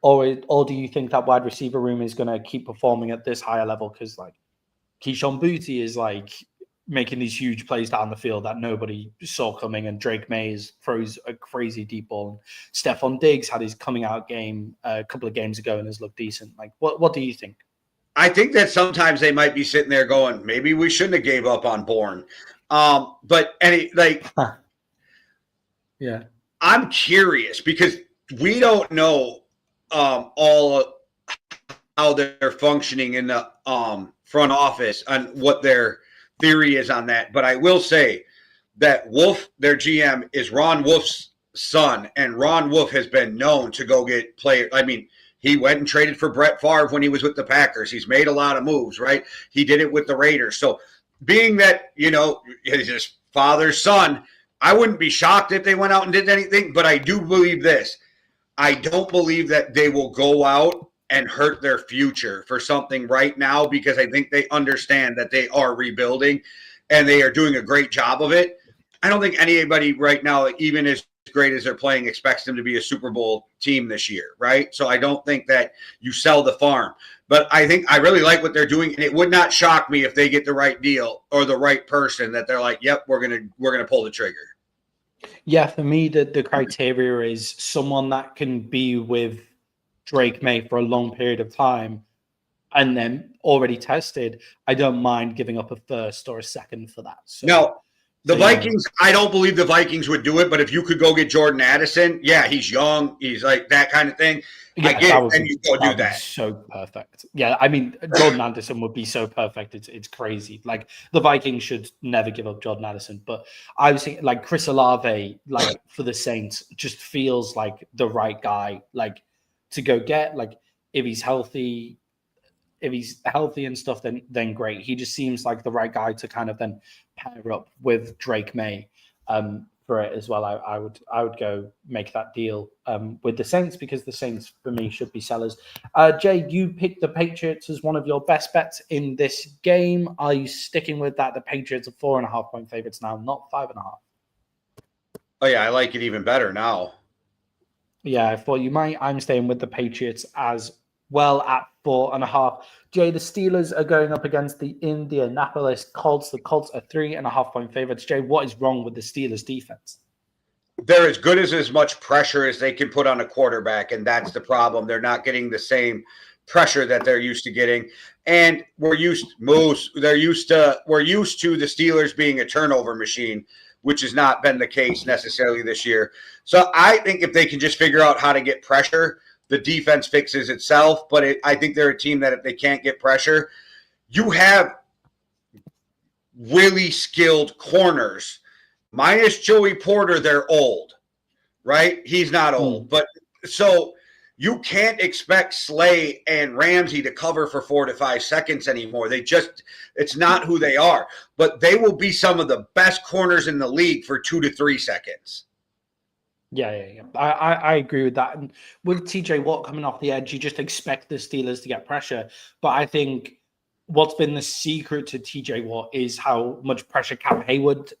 Or do you think that wide receiver room is going to keep performing at this higher level? Because like Keyshawn Booty is like making these huge plays down the field that nobody saw coming, and Drake May throws a crazy deep ball. And Stephon Diggs had his coming out game a couple of games ago and has looked decent. Like, what do you think? I think that sometimes they might be sitting there going, maybe we shouldn't have gave up on Bourne. But yeah, I'm curious because we don't know all how they're functioning in the front office and what their theory is on that. But I will say that Wolf, their GM, is Ron Wolf's son, and Ron Wolf has been known to go get players. I mean, he went and traded for Brett Favre when he was with the Packers. He's made a lot of moves, right? He did it with the Raiders. So being that, his father's son, I wouldn't be shocked if they went out and did anything, but I do believe this. I don't believe that they will go out and hurt their future for something right now, because I think they understand that they are rebuilding and they are doing a great job of it. I don't think anybody right now, even as great as they're playing, expects them to be a Super Bowl team this year, right? So I don't think that you sell the farm. But I think I really like what they're doing, and it would not shock me if they get the right deal or the right person that they're like, "Yep, we're gonna pull the trigger." Yeah, for me, the criteria is someone that can be with Drake May for a long period of time and then already tested. I don't mind giving up a first or a second for that. So, No, the so, you know, Vikings, I don't believe the Vikings would do it, but if you could go get Jordan Addison, yeah, he's young, he's like that kind of thing. I yeah, get that it, would and be you go do be that. so perfect. Yeah, I mean, Jordan Anderson would be so perfect. It's crazy. Like the Vikings should never give up Jordan Addison, but I was thinking like Chris Olave, like for the Saints, just feels like the right guy, like to go get. Like if he's healthy, and stuff, then great. He just seems like the right guy to kind of then pair up with Drake May for it as well. I would go make that deal with the Saints because the Saints for me should be sellers. Jay, you picked the Patriots as one of your best bets in this game. Are you sticking with that? The Patriots are 4.5 point favorites now, not 5.5. Oh yeah, I like it even better now. Yeah, I thought you might. I'm staying with the Patriots as well at 4.5. Jay, the Steelers are going up against the Indianapolis Colts. The Colts are 3.5 point favorites. Jay, what is wrong with the Steelers defense? They're as good as much pressure as they can put on a quarterback, and that's the problem. They're not getting the same pressure that they're used to getting. And we're used to the Steelers being a turnover machine, which has not been the case necessarily this year. So I think if they can just figure out how to get pressure, the defense fixes itself. But I think they're a team that if they can't get pressure, you have really skilled corners. Minus Joey Porter, they're old, right? He's not old. But so you can't expect Slay and Ramsey to cover for 4 to 5 seconds anymore. It's not who they are. But they will be some of the best corners in the league for 2 to 3 seconds. Yeah. I agree with that. And with TJ Watt coming off the edge, you just expect the Steelers to get pressure. But I think what's been the secret to TJ Watt is how much pressure Cam Hayward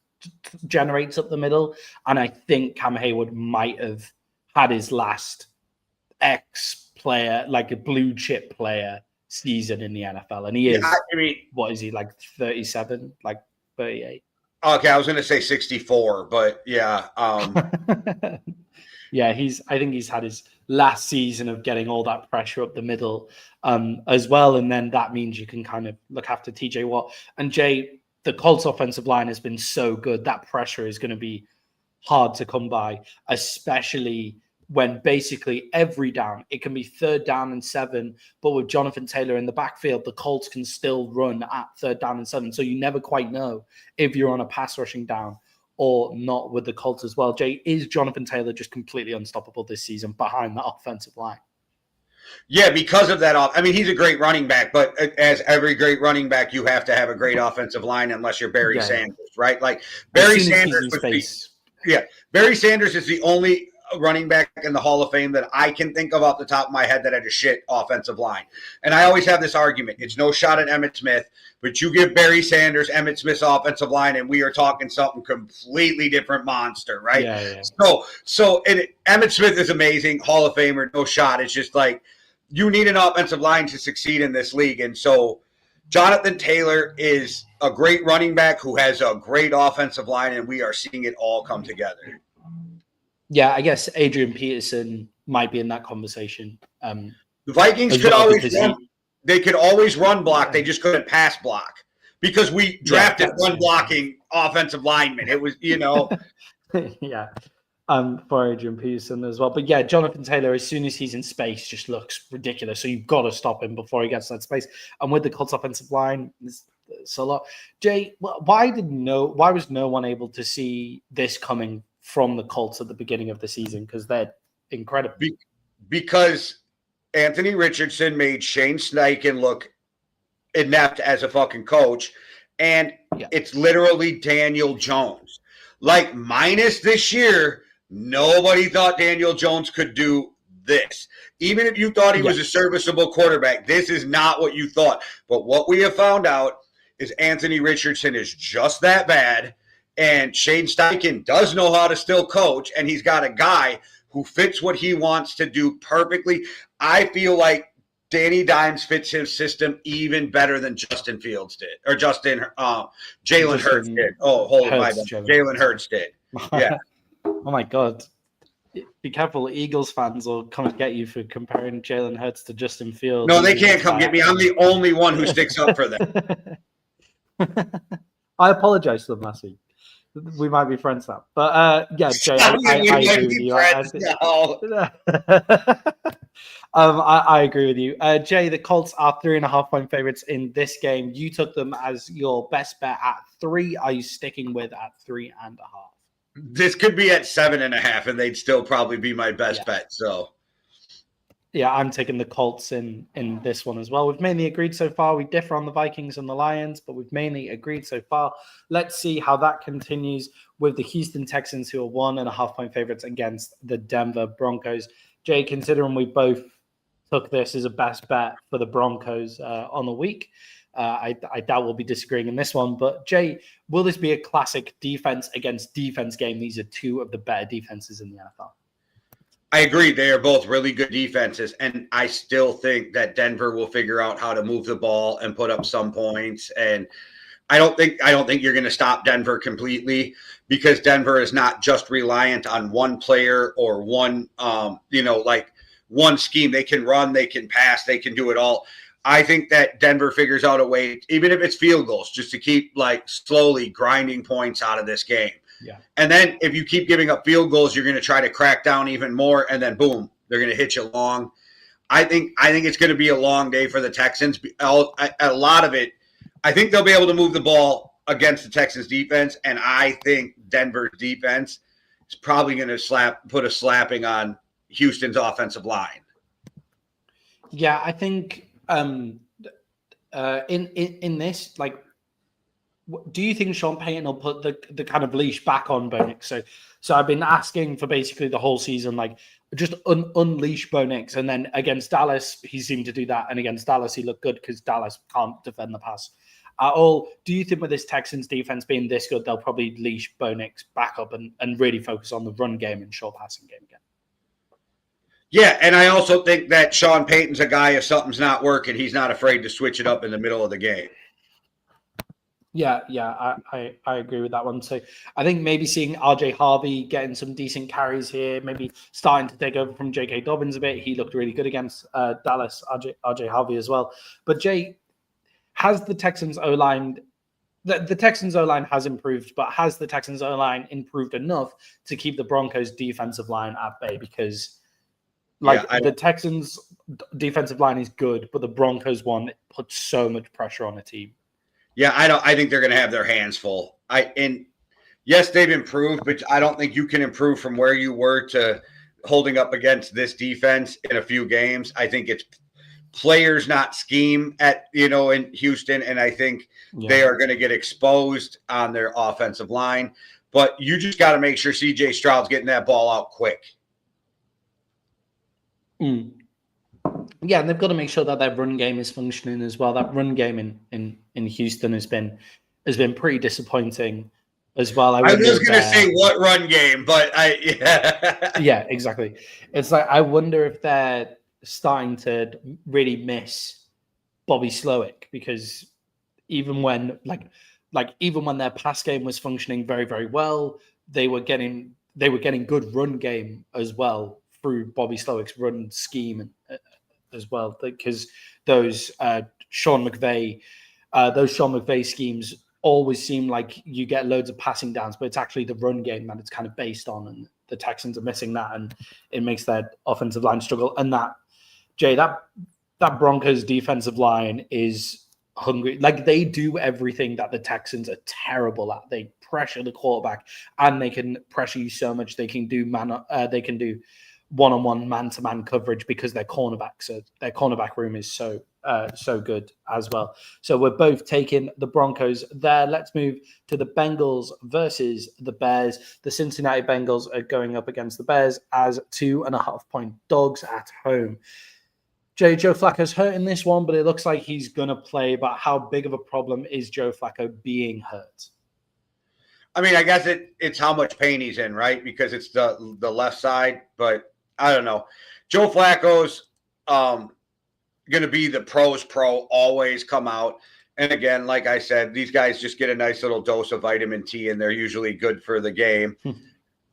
generates up the middle. And I think Cam Hayward might have had his last ex-player, like a blue chip player season in the NFL. And he is, what is he, like 37, like 38? Okay, I was going to say 64, but yeah. Yeah, I think he's had his last season of getting all that pressure up the middle as well. And then that means you can kind of look after TJ Watt. And Jay, the Colts offensive line has been so good. That pressure is going to be hard to come by, especially when basically every down, it can be 3rd down and 7, but with Jonathan Taylor in the backfield, the Colts can still run at 3rd down and 7. So you never quite know if you're on a pass rushing down or not with the Colts as well. Jay, is Jonathan Taylor just completely unstoppable this season behind that offensive line? Yeah, because of that. I mean, he's a great running back, but as every great running back, you have to have a great offensive line unless you're Barry Sanders, right? Like Barry Sanders Barry Sanders is the only running back in the Hall of Fame that I can think of off the top of my head that had a shit offensive line. And I always have this argument. It's no shot at Emmitt Smith, but you give Barry Sanders Emmitt Smith's offensive line, and we are talking something completely different monster, right? Yeah. So Emmitt Smith is amazing, Hall of Famer, no shot. It's just like you need an offensive line to succeed in this league. And so Jonathan Taylor is a great running back who has a great offensive line, and we are seeing it all come together. Yeah, I guess Adrian Peterson might be in that conversation. The Vikings could always they could always run block. They just couldn't pass block because we drafted run blocking offensive linemen. It was, yeah. For Adrian Peterson as well. But yeah, Jonathan Taylor, as soon as he's in space, just looks ridiculous. So you've got to stop him before he gets to that space. And with the Colts offensive line, it's a lot. Jay, why was no one able to see this coming from the Colts at the beginning of the season? Because they're incredible. Because Anthony Richardson made Shane Steichen look inept as a fucking coach. And it's literally Daniel Jones. Like, minus this year, nobody thought Daniel Jones could do this. Even if you thought he was a serviceable quarterback, this is not what you thought. But what we have found out is Anthony Richardson is just that bad. And Shane Steichen does know how to still coach, and he's got a guy who fits what he wants to do perfectly. I feel like Danny Dimes fits his system even better than Justin Fields did, or Jalen Hurts did. Oh, hold my bad. Jalen Hurts did. Yeah. Oh my God. Be careful, Eagles fans will come and get you for comparing Jalen Hurts to Justin Fields. No, they can't come get me. I'm the only one who sticks up for them. I apologize to them last week. We might be friends now. But yeah, Jay, I agree with you. I agree with you. Jay, the Colts are 3.5-point favorites in this game. You took them as your best bet at 3. Are you sticking with at 3.5? This could be at 7.5, and they'd still probably be my best bet. So, yeah, I'm taking the Colts in this one as well. We've mainly agreed so far. We differ on the Vikings and the Lions, but we've mainly agreed so far. Let's see how that continues with the Houston Texans, who are 1.5-point favorites against the Denver Broncos. Jay, considering we both took this as a best bet for the Broncos on the week, I doubt we'll be disagreeing in this one. But Jay, will this be a classic defense against defense game? These are two of the better defenses in the NFL. I agree. They are both really good defenses, and I still think that Denver will figure out how to move the ball and put up some points. And I don't think you're going to stop Denver completely, because Denver is not just reliant on one player or one one scheme. They can run, they can pass, they can do it all. I think that Denver figures out a way, even if it's field goals, just to keep slowly grinding points out of this game. Yeah. And then if you keep giving up field goals, you're going to try to crack down even more, and then boom, they're going to hit you long. I think it's going to be a long day for the Texans. A lot of it, I think they'll be able to move the ball against the Texans defense, and I think Denver's defense is probably going to put a slapping on Houston's offensive line. Yeah, I think in this, do you think Sean Payton will put the kind of leash back on Bo Nix? So I've been asking for basically the whole season, just unleash Bo Nix, and then against Dallas he seemed to do that, and against Dallas he looked good because Dallas can't defend the pass at all. Do you think with this Texans defense being this good, they'll probably leash Bo Nix back up and really focus on the run game and short passing game again? Yeah, and I also think that Sean Payton's a guy, if something's not working, he's not afraid to switch it up in the middle of the game. Yeah, I agree with that one. So I think maybe seeing RJ Harvey getting some decent carries here, maybe starting to take over from J.K. Dobbins a bit. He looked really good against Dallas, RJ Harvey as well. But Jay, has the Texans O-line... The Texans O-line has improved, but has the Texans O-line improved enough to keep the Broncos defensive line at bay? Because... the Texans' defensive line is good, but the Broncos one puts so much pressure on the team. Yeah, I think they're going to have their hands full. Yes, they've improved, but I don't think you can improve from where you were to holding up against this defense in a few games. I think it's players, not scheme in Houston, and I think they are going to get exposed on their offensive line. But you just got to make sure C.J. Stroud's getting that ball out quick. Yeah, and they've got to make sure that their run game is functioning as well. That run game in Houston has been pretty disappointing as well. I was going to say what run game, but yeah, exactly. It's I wonder if they're starting to really miss Bobby Slowick, because even when even when their pass game was functioning very, very well, they were getting good run game as well through Bobby Slowick's run scheme as well, because those Sean McVay schemes always seem like you get loads of passing downs, but it's actually the run game that it's kind of based on, and the Texans are missing that, and it makes their offensive line struggle. And that Broncos defensive line is hungry. They do everything that the Texans are terrible at. They pressure the quarterback, and they can pressure you so much. They can do one-on-one man-to-man coverage because their cornerback room is so good as well. So we're both taking the Broncos there. Let's move to the Bengals versus the Bears. The Cincinnati Bengals are going up against the Bears as 2.5-point dogs at home. Joe Flacco's hurt in this one, but it looks like he's going to play. But how big of a problem is Joe Flacco being hurt? I mean, I guess it's how much pain he's in, right? Because it's the left side, but I don't know. Joe Flacco's going to be the pros pro, always come out. And again, like I said, these guys just get a nice little dose of vitamin T, and they're usually good for the game.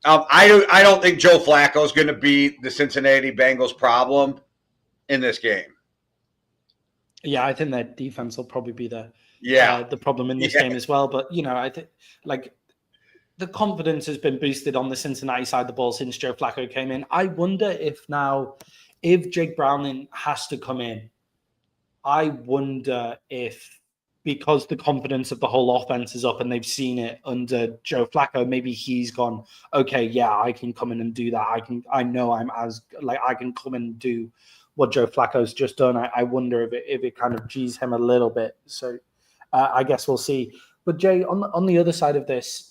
I don't think Joe Flacco is going to be the Cincinnati Bengals problem in this game. Yeah, I think their defense will probably be the problem in this game as well. But I think the confidence has been boosted on the Cincinnati side of the ball since Joe Flacco came in. I wonder if Jake Browning has to come in, I wonder if, because the confidence of the whole offense is up and they've seen it under Joe Flacco, maybe he's gone, okay, yeah, I can come in and do that. I know I can come and do what Joe Flacco's just done. I wonder if it kind of G's him a little bit. So I guess we'll see. But Jay, on the other side of this,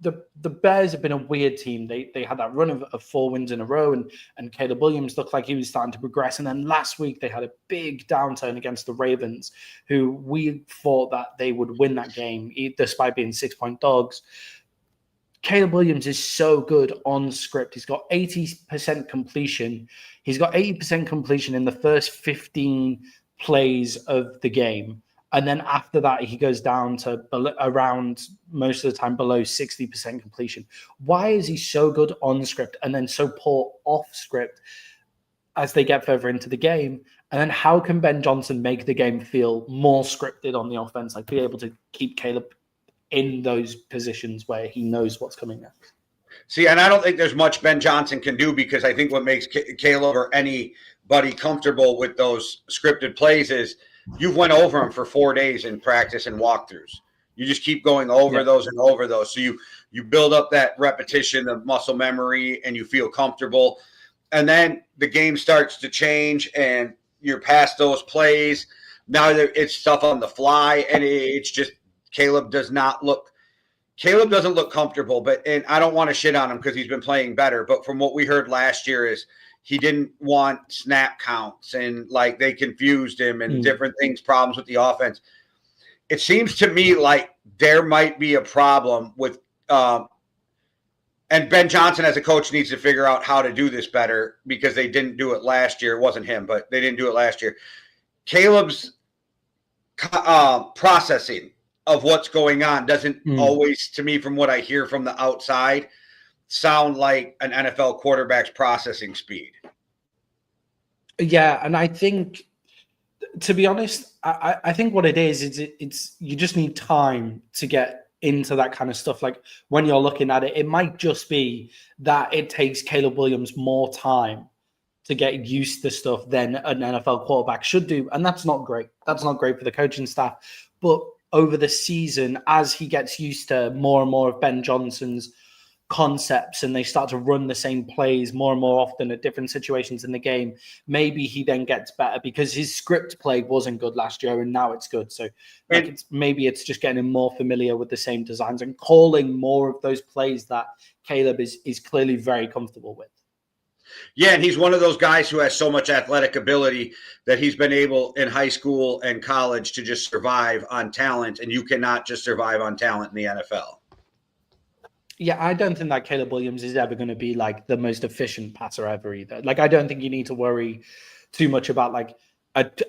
the Bears have been a weird team. They had that run of 4 wins in a row, and Caleb Williams looked like he was starting to progress. And then last week they had a big downturn against the Ravens, who we thought that they would win that game despite being 6-point dogs. Caleb Williams is so good on script. He's got 80% completion. He's got 80% completion in the first 15 plays of the game. And then after that, he goes down to around, most of the time, below 60% completion. Why is he so good on script and then so poor off script as they get further into the game? And then how can Ben Johnson make the game feel more scripted on the offense, like be able to keep Caleb in those positions where he knows what's coming next? See, and I don't think there's much Ben Johnson can do, because I think what makes Caleb or anybody comfortable with those scripted plays is you've went over them for 4 days in practice and walkthroughs. You just keep going over those and over those. So you build up that repetition of muscle memory and you feel comfortable. And then the game starts to change and you're past those plays. Now it's stuff on the fly, and it's just Caleb doesn't look comfortable. And I don't want to shit on him because he's been playing better. But from what we heard last year is he didn't want snap counts, and like they confused him and different things, problems with the offense. It seems to me like there might be a problem with and Ben Johnson as a coach needs to figure out how to do this better, because they didn't do it last year. It wasn't him, but they didn't do it last year. Caleb's processing of what's going on doesn't always, to me, from what I hear from the outside, sound like an NFL quarterback's processing speed. Yeah, and I think, to be honest, I think what it is it's you just need time to get into that kind of stuff. Like when you're looking at it, it might just be that it takes Caleb Williams more time to get used to stuff than an NFL quarterback should do. And that's not great. That's not great for the coaching staff. But over the season, as he gets used to more and more of Ben Johnson's concepts and they start to run the same plays more and more often at different situations in the game, maybe he then gets better, because his script play wasn't good last year and now it's good. So maybe it's just getting him more familiar with the same designs and calling more of those plays that Caleb is clearly very comfortable with. Yeah, and he's one of those guys who has so much athletic ability that he's been able in high school and college to just survive on talent, and you cannot just survive on talent in the NFL. Yeah, I don't think that Caleb Williams is ever going to be like the most efficient passer ever either. Like, I don't think you need to worry too much about like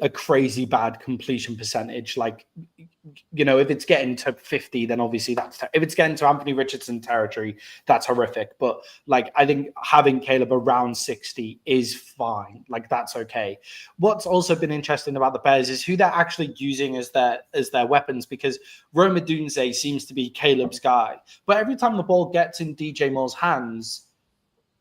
a crazy bad completion percentage. Like, you know, if it's getting to 50, then obviously if it's getting to Anthony Richardson territory, that's horrific. But like, I think having Caleb around 60 is fine. Like, that's okay. What's also been interesting about the Bears is who they're actually using as their weapons, because Rome Odunze seems to be Caleb's guy. But every time the ball gets in DJ Moore's hands,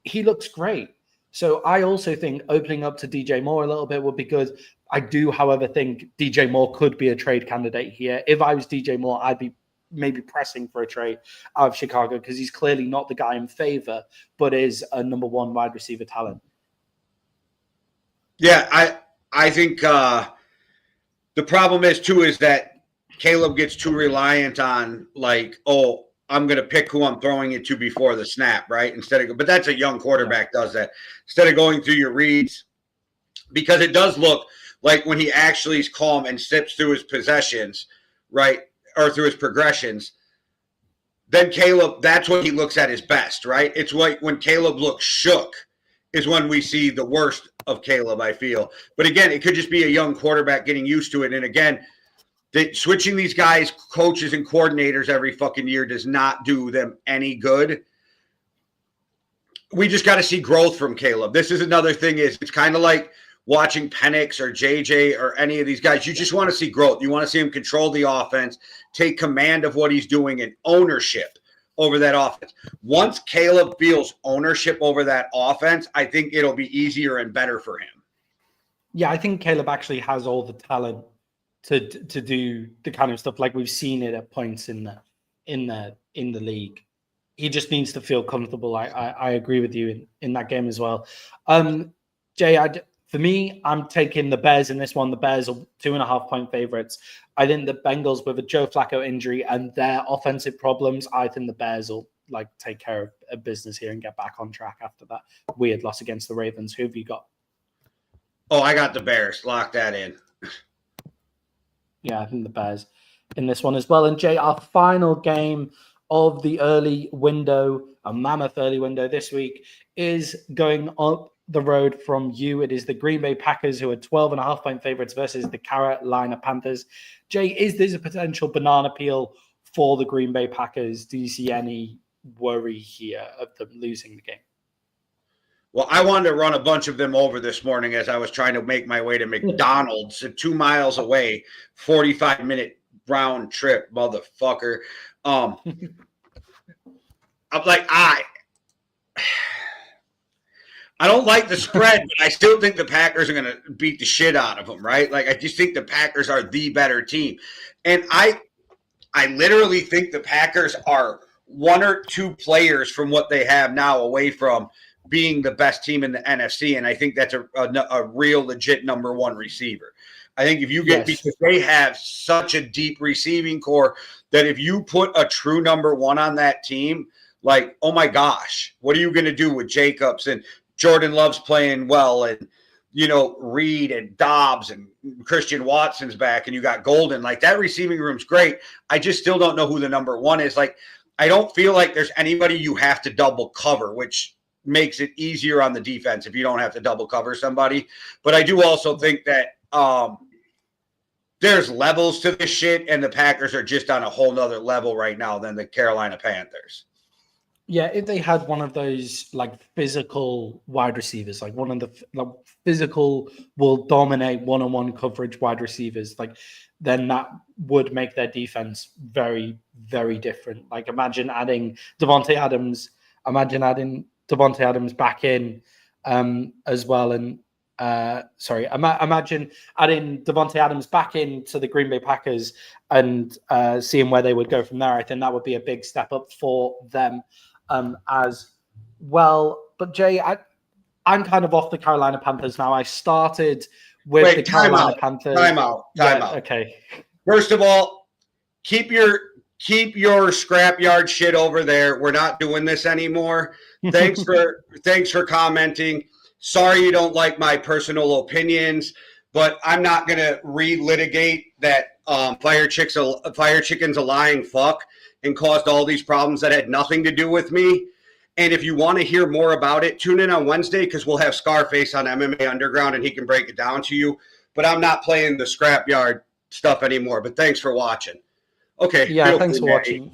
he looks great. So I also think opening up to DJ Moore a little bit would be good. I do, however, think DJ Moore could be a trade candidate here. If I was DJ Moore, I'd be maybe pressing for a trade out of Chicago, because he's clearly not the guy in favor, but is a number one wide receiver talent. Yeah, I think the problem is that Caleb gets too reliant on like, oh, I'm going to pick who I'm throwing it to before the snap, right? But that's a young quarterback does that. Instead of going through your reads, because it does look like when he actually is calm and sips through his possessions, right, or through his progressions, then Caleb, that's what he looks at his best, right? It's like when Caleb looks shook is when we see the worst of Caleb, I feel. But again, it could just be a young quarterback getting used to it. And again, switching these guys, coaches and coordinators every fucking year does not do them any good. We just got to see growth from Caleb. This is another thing is it's kind of like watching Penix or JJ or any of these guys. You just want to see growth. You want to see him control the offense, take command of what he's doing and ownership over that offense. Once Caleb feels ownership over that offense, I think it'll be easier and better for him. Yeah, I think Caleb actually has all the talent to do the kind of stuff like we've seen it at points in the league. He just needs to feel comfortable. I agree with you in that game as well. Jay, for me, I'm taking the Bears in this one. The Bears are 2.5-point favorites. I think the Bengals with a Joe Flacco injury and their offensive problems, I think the Bears will take care of business here and get back on track after that weird loss against the Ravens. Who have you got? Oh, I got the Bears. Lock that in. Yeah, I think the Bears in this one as well. And Jay, our final game of the early window, a mammoth early window this week, is going up the road from you. It is the Green Bay Packers, who are 12.5-point favorites, versus the Carolina Panthers. Jay, is this a potential banana peel for the Green Bay Packers? Do you see any worry here of them losing the game? Well, I wanted to run a bunch of them over this morning as I was trying to make my way to McDonald's, 2 miles away, 45-minute round trip, motherfucker. I'm like, I don't like the spread, but I still think the Packers are going to beat the shit out of them, right? Like, I just think the Packers are the better team. And I literally think the Packers are 1 or 2 players from what they have now away from being the best team in the NFC. And I think that's a real legit number 1 receiver. I think if you get, because they have such a deep receiving core that if you put a true number 1 on that team, like, oh my gosh, what are you going to do with Jacobs and Jordan Love's playing well, and Reed and Dobbs and Christian Watson's back, and you got Golden. Like, that receiving room's great. I just still don't know who the number 1 is. Like, I don't feel like there's anybody you have to double cover, which makes it easier on the defense if you don't have to double cover somebody. But I do also think that there's levels to this shit, and the Packers are just on a whole nother level right now than the Carolina Panthers. Yeah, if they had one of those physical wide receivers, one of the physical will dominate one-on-one coverage wide receivers, then that would make their defense very, very different. Imagine adding Devontae Adams. Imagine adding Devontae Adams back in as well, and imagine adding Devontae Adams back into the Green Bay Packers and seeing where they would go from there. I think that would be a big step up for them as well. But Jay, I'm kind of off the Carolina Panthers now. I started with the Carolina Panthers. Time out. Okay. First of all, keep your scrapyard shit over there. We're not doing this anymore. Thanks for commenting. Sorry you don't like my personal opinions, but I'm not going to relitigate that Fire Chicken's a lying fuck and caused all these problems that had nothing to do with me. And if you want to hear more about it, tune in on Wednesday because we'll have Scarface on MMA Underground and he can break it down to you. But I'm not playing the scrapyard stuff anymore. But thanks for watching. Okay. Yeah, thanks for watching.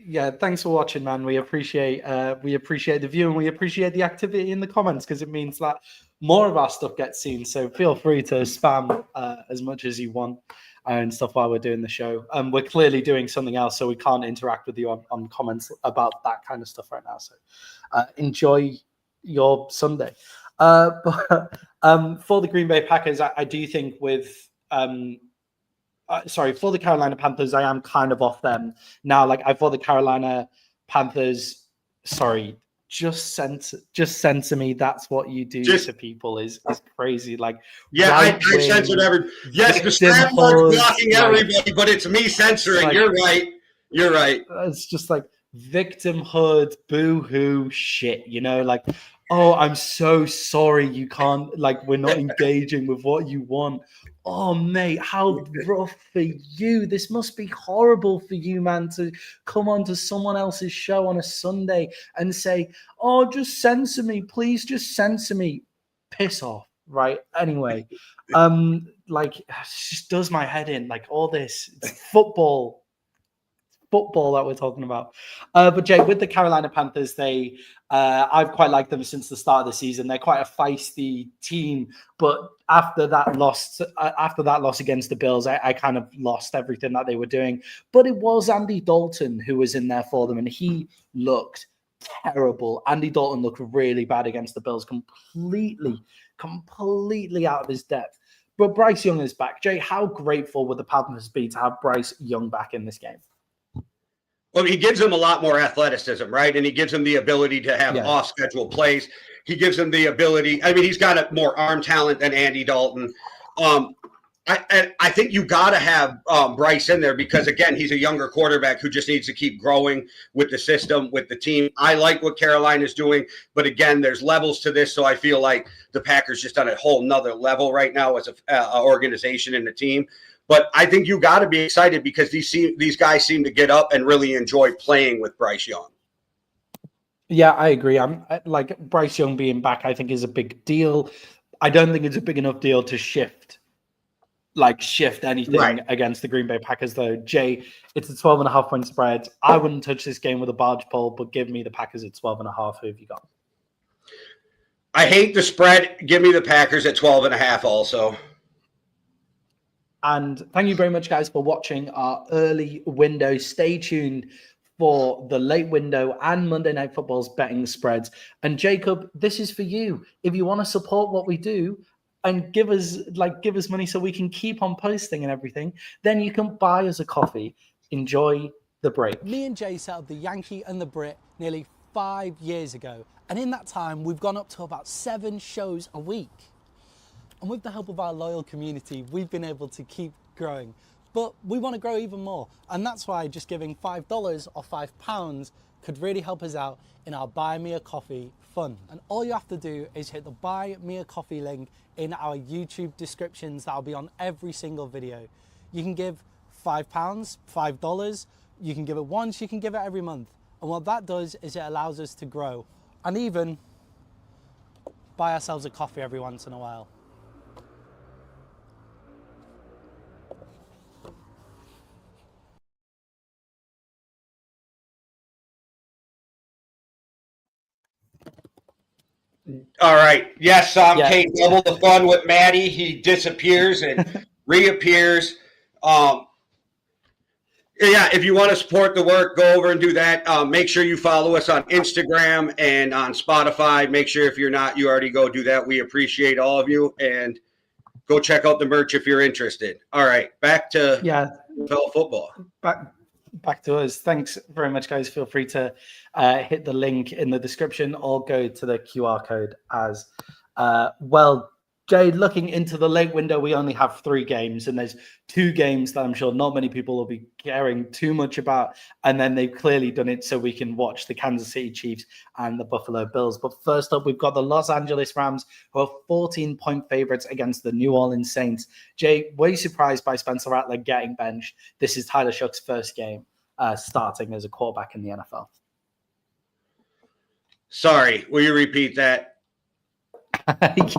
Yeah, thanks for watching, man. We appreciate the view and we appreciate the activity in the comments because it means that more of our stuff gets seen. So feel free to spam as much as you want and stuff while we're doing the show. We're clearly doing something else, so we can't interact with you on comments about that kind of stuff right now. So enjoy your Sunday. But for the Green Bay Packers, I do think with for the Carolina Panthers, I am kind of off them now. I thought the Carolina Panthers, just censor me. That's what you do to people is crazy. I censored everybody. Yes, the strap was blocking everybody, but it's me censoring. You're right. It's just victimhood, boo-hoo shit, oh, I'm so sorry you can't, we're not engaging with what you want. Oh, mate, how rough for you. This must be horrible for you, man, to come onto someone else's show on a Sunday and say, oh, just censor me, please, just censor me. Piss off, right? Anyway, like, it just does my head in, like, all this football that we're talking about. But Jay, with the Carolina Panthers, I've quite liked them since the start of the season. They're quite a feisty team, but after that loss against the Bills, I kind of lost everything that they were doing. But it was Andy Dalton who was in there for them, and he looked terrible. Andy Dalton looked really bad against the Bills, completely out of his depth. But Bryce Young is back. Jay, how grateful would the Panthers be to have Bryce Young back in this game? Well, he gives them a lot more athleticism, right? And he gives them the ability to have off-schedule plays. He gives them the ability. I mean, he's got more arm talent than Andy Dalton. I think you got to have Bryce in there because, again, he's a younger quarterback who just needs to keep growing with the system, with the team. I like what Carolina's doing, but, again, there's levels to this, so I feel like the Packers just on a whole nother level right now as an organization and a team. But I think you got to be excited because these guys seem to get up and really enjoy playing with Bryce Young. Yeah, I agree. I'm like Bryce Young being back, I think is a big deal. I don't think it's a big enough deal to shift anything against the Green Bay Packers, though. Jay, it's a 12.5-point spread. I wouldn't touch this game with a barge pole, but give me the Packers at 12.5. Who have you got? I hate the spread. Give me the Packers at 12.5 also. And thank you very much, guys, for watching our early window. Stay tuned for the late window and Monday Night Football's betting spreads. And Jacob, this is for you. If you want to support what we do and give us money so we can keep on posting and everything, then you can buy us a coffee. Enjoy the break. Me and Jay set up the Yankee and the Brit nearly 5 years ago. And in that time, we've gone up to about 7 shows a week. And with the help of our loyal community, we've been able to keep growing. But we want to grow even more. And that's why just giving $5 or £5 could really help us out in our Buy Me a Coffee fund. And all you have to do is hit the Buy Me a Coffee link in our YouTube descriptions. That'll be on every single video. You can give £5, $5. You can give it once, you can give it every month. And what that does is it allows us to grow and even buy ourselves a coffee every once in a while. All right. Yes, Kate, double the fun with Maddie. He disappears and reappears. If you want to support the work, go over and do that. Make sure you follow us on Instagram and on Spotify. Make sure if you're not, you already go do that. We appreciate all of you. And go check out the merch if you're interested. All right. Back to NFL football. Back to us. Thanks very much, guys. Feel free to hit the link in the description or go to the QR code as well. Jay, looking into the late window, we only have 3 games, and there's 2 games that I'm sure not many people will be caring too much about. And then they've clearly done it so we can watch the Kansas City Chiefs and the Buffalo Bills. But first up, we've got the Los Angeles Rams, who are 14-point favorites against the New Orleans Saints. Jay, were you surprised by Spencer Rattler getting benched? This is Tyler Shuck's first game starting as a quarterback in the NFL. Sorry, will you repeat that?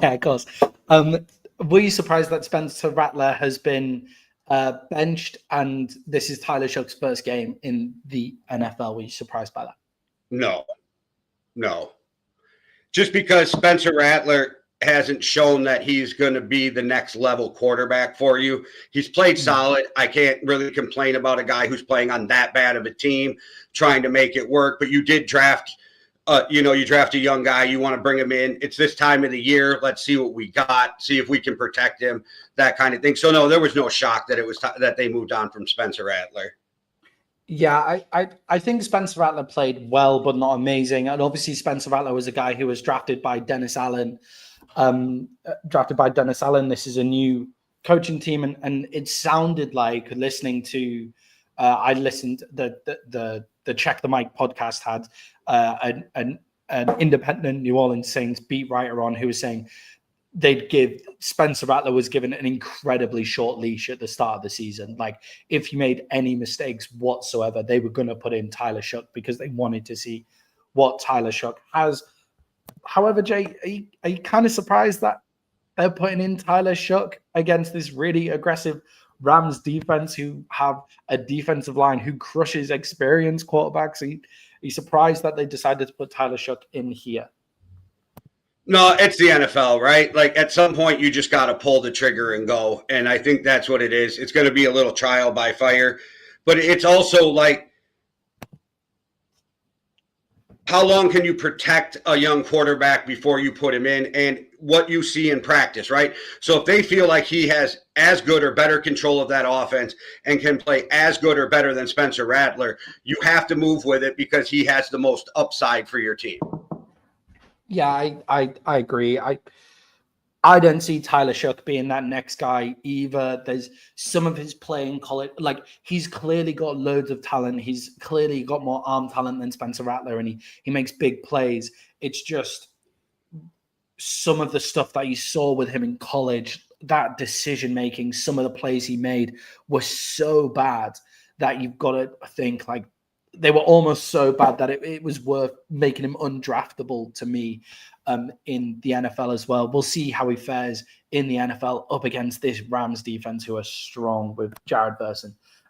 Yeah, of course. Were you surprised that Spencer Rattler has been benched and this is Tyler Shuck's first game in the NFL? Were you surprised by that? No. Just because Spencer Rattler hasn't shown that he's going to be the next level quarterback for you. He's played solid. I can't really complain about a guy who's playing on that bad of a team trying to make it work, but you did draft you draft a young guy, you want to bring him in. It's this time of the year. Let's see what we got, see if we can protect him, that kind of thing. So, no, there was no shock that it was that they moved on from Spencer Rattler. Yeah, I think Spencer Rattler played well, but not amazing. And obviously Spencer Rattler was a guy who was drafted by Dennis Allen. This is a new coaching team. And it sounded like listening to, I listened, the Check the Mic podcast had an independent New Orleans Saints beat writer on who was saying they'd give Spencer Rattler was given an incredibly short leash at the start of the season. Like if he made any mistakes whatsoever, they were going to put in Tyler Shough because they wanted to see what Tyler Shough has. However, Jay, are you kind of surprised that they're putting in Tyler Shough against this really aggressive Rams defense who have a defensive line who crushes experienced quarterbacks? Are you surprised that they decided to put Tyler Shough in here? No, it's the NFL, right? Like at some point, you just got to pull the trigger and go. And I think that's what it is. It's going to be a little trial by fire, but it's also like, how long can you protect a young quarterback before you put him in, and what you see in practice, right? So if they feel like he has as good or better control of that offense and can play as good or better than Spencer Rattler, you have to move with it because he has the most upside for your team. Yeah, I agree. I don't see Tyler Shough being that next guy either. There's some of his play in college, like he's clearly got loads of talent. He's clearly got more arm talent than Spencer Rattler, and he makes big plays. It's just some of the stuff that you saw with him in college, that decision making, some of the plays he made were so bad that you've got to think like they were almost so bad that it was worth making him undraftable to me in the NFL as well. We'll see how he fares in the NFL up against this Rams defense who are strong with Jared Verse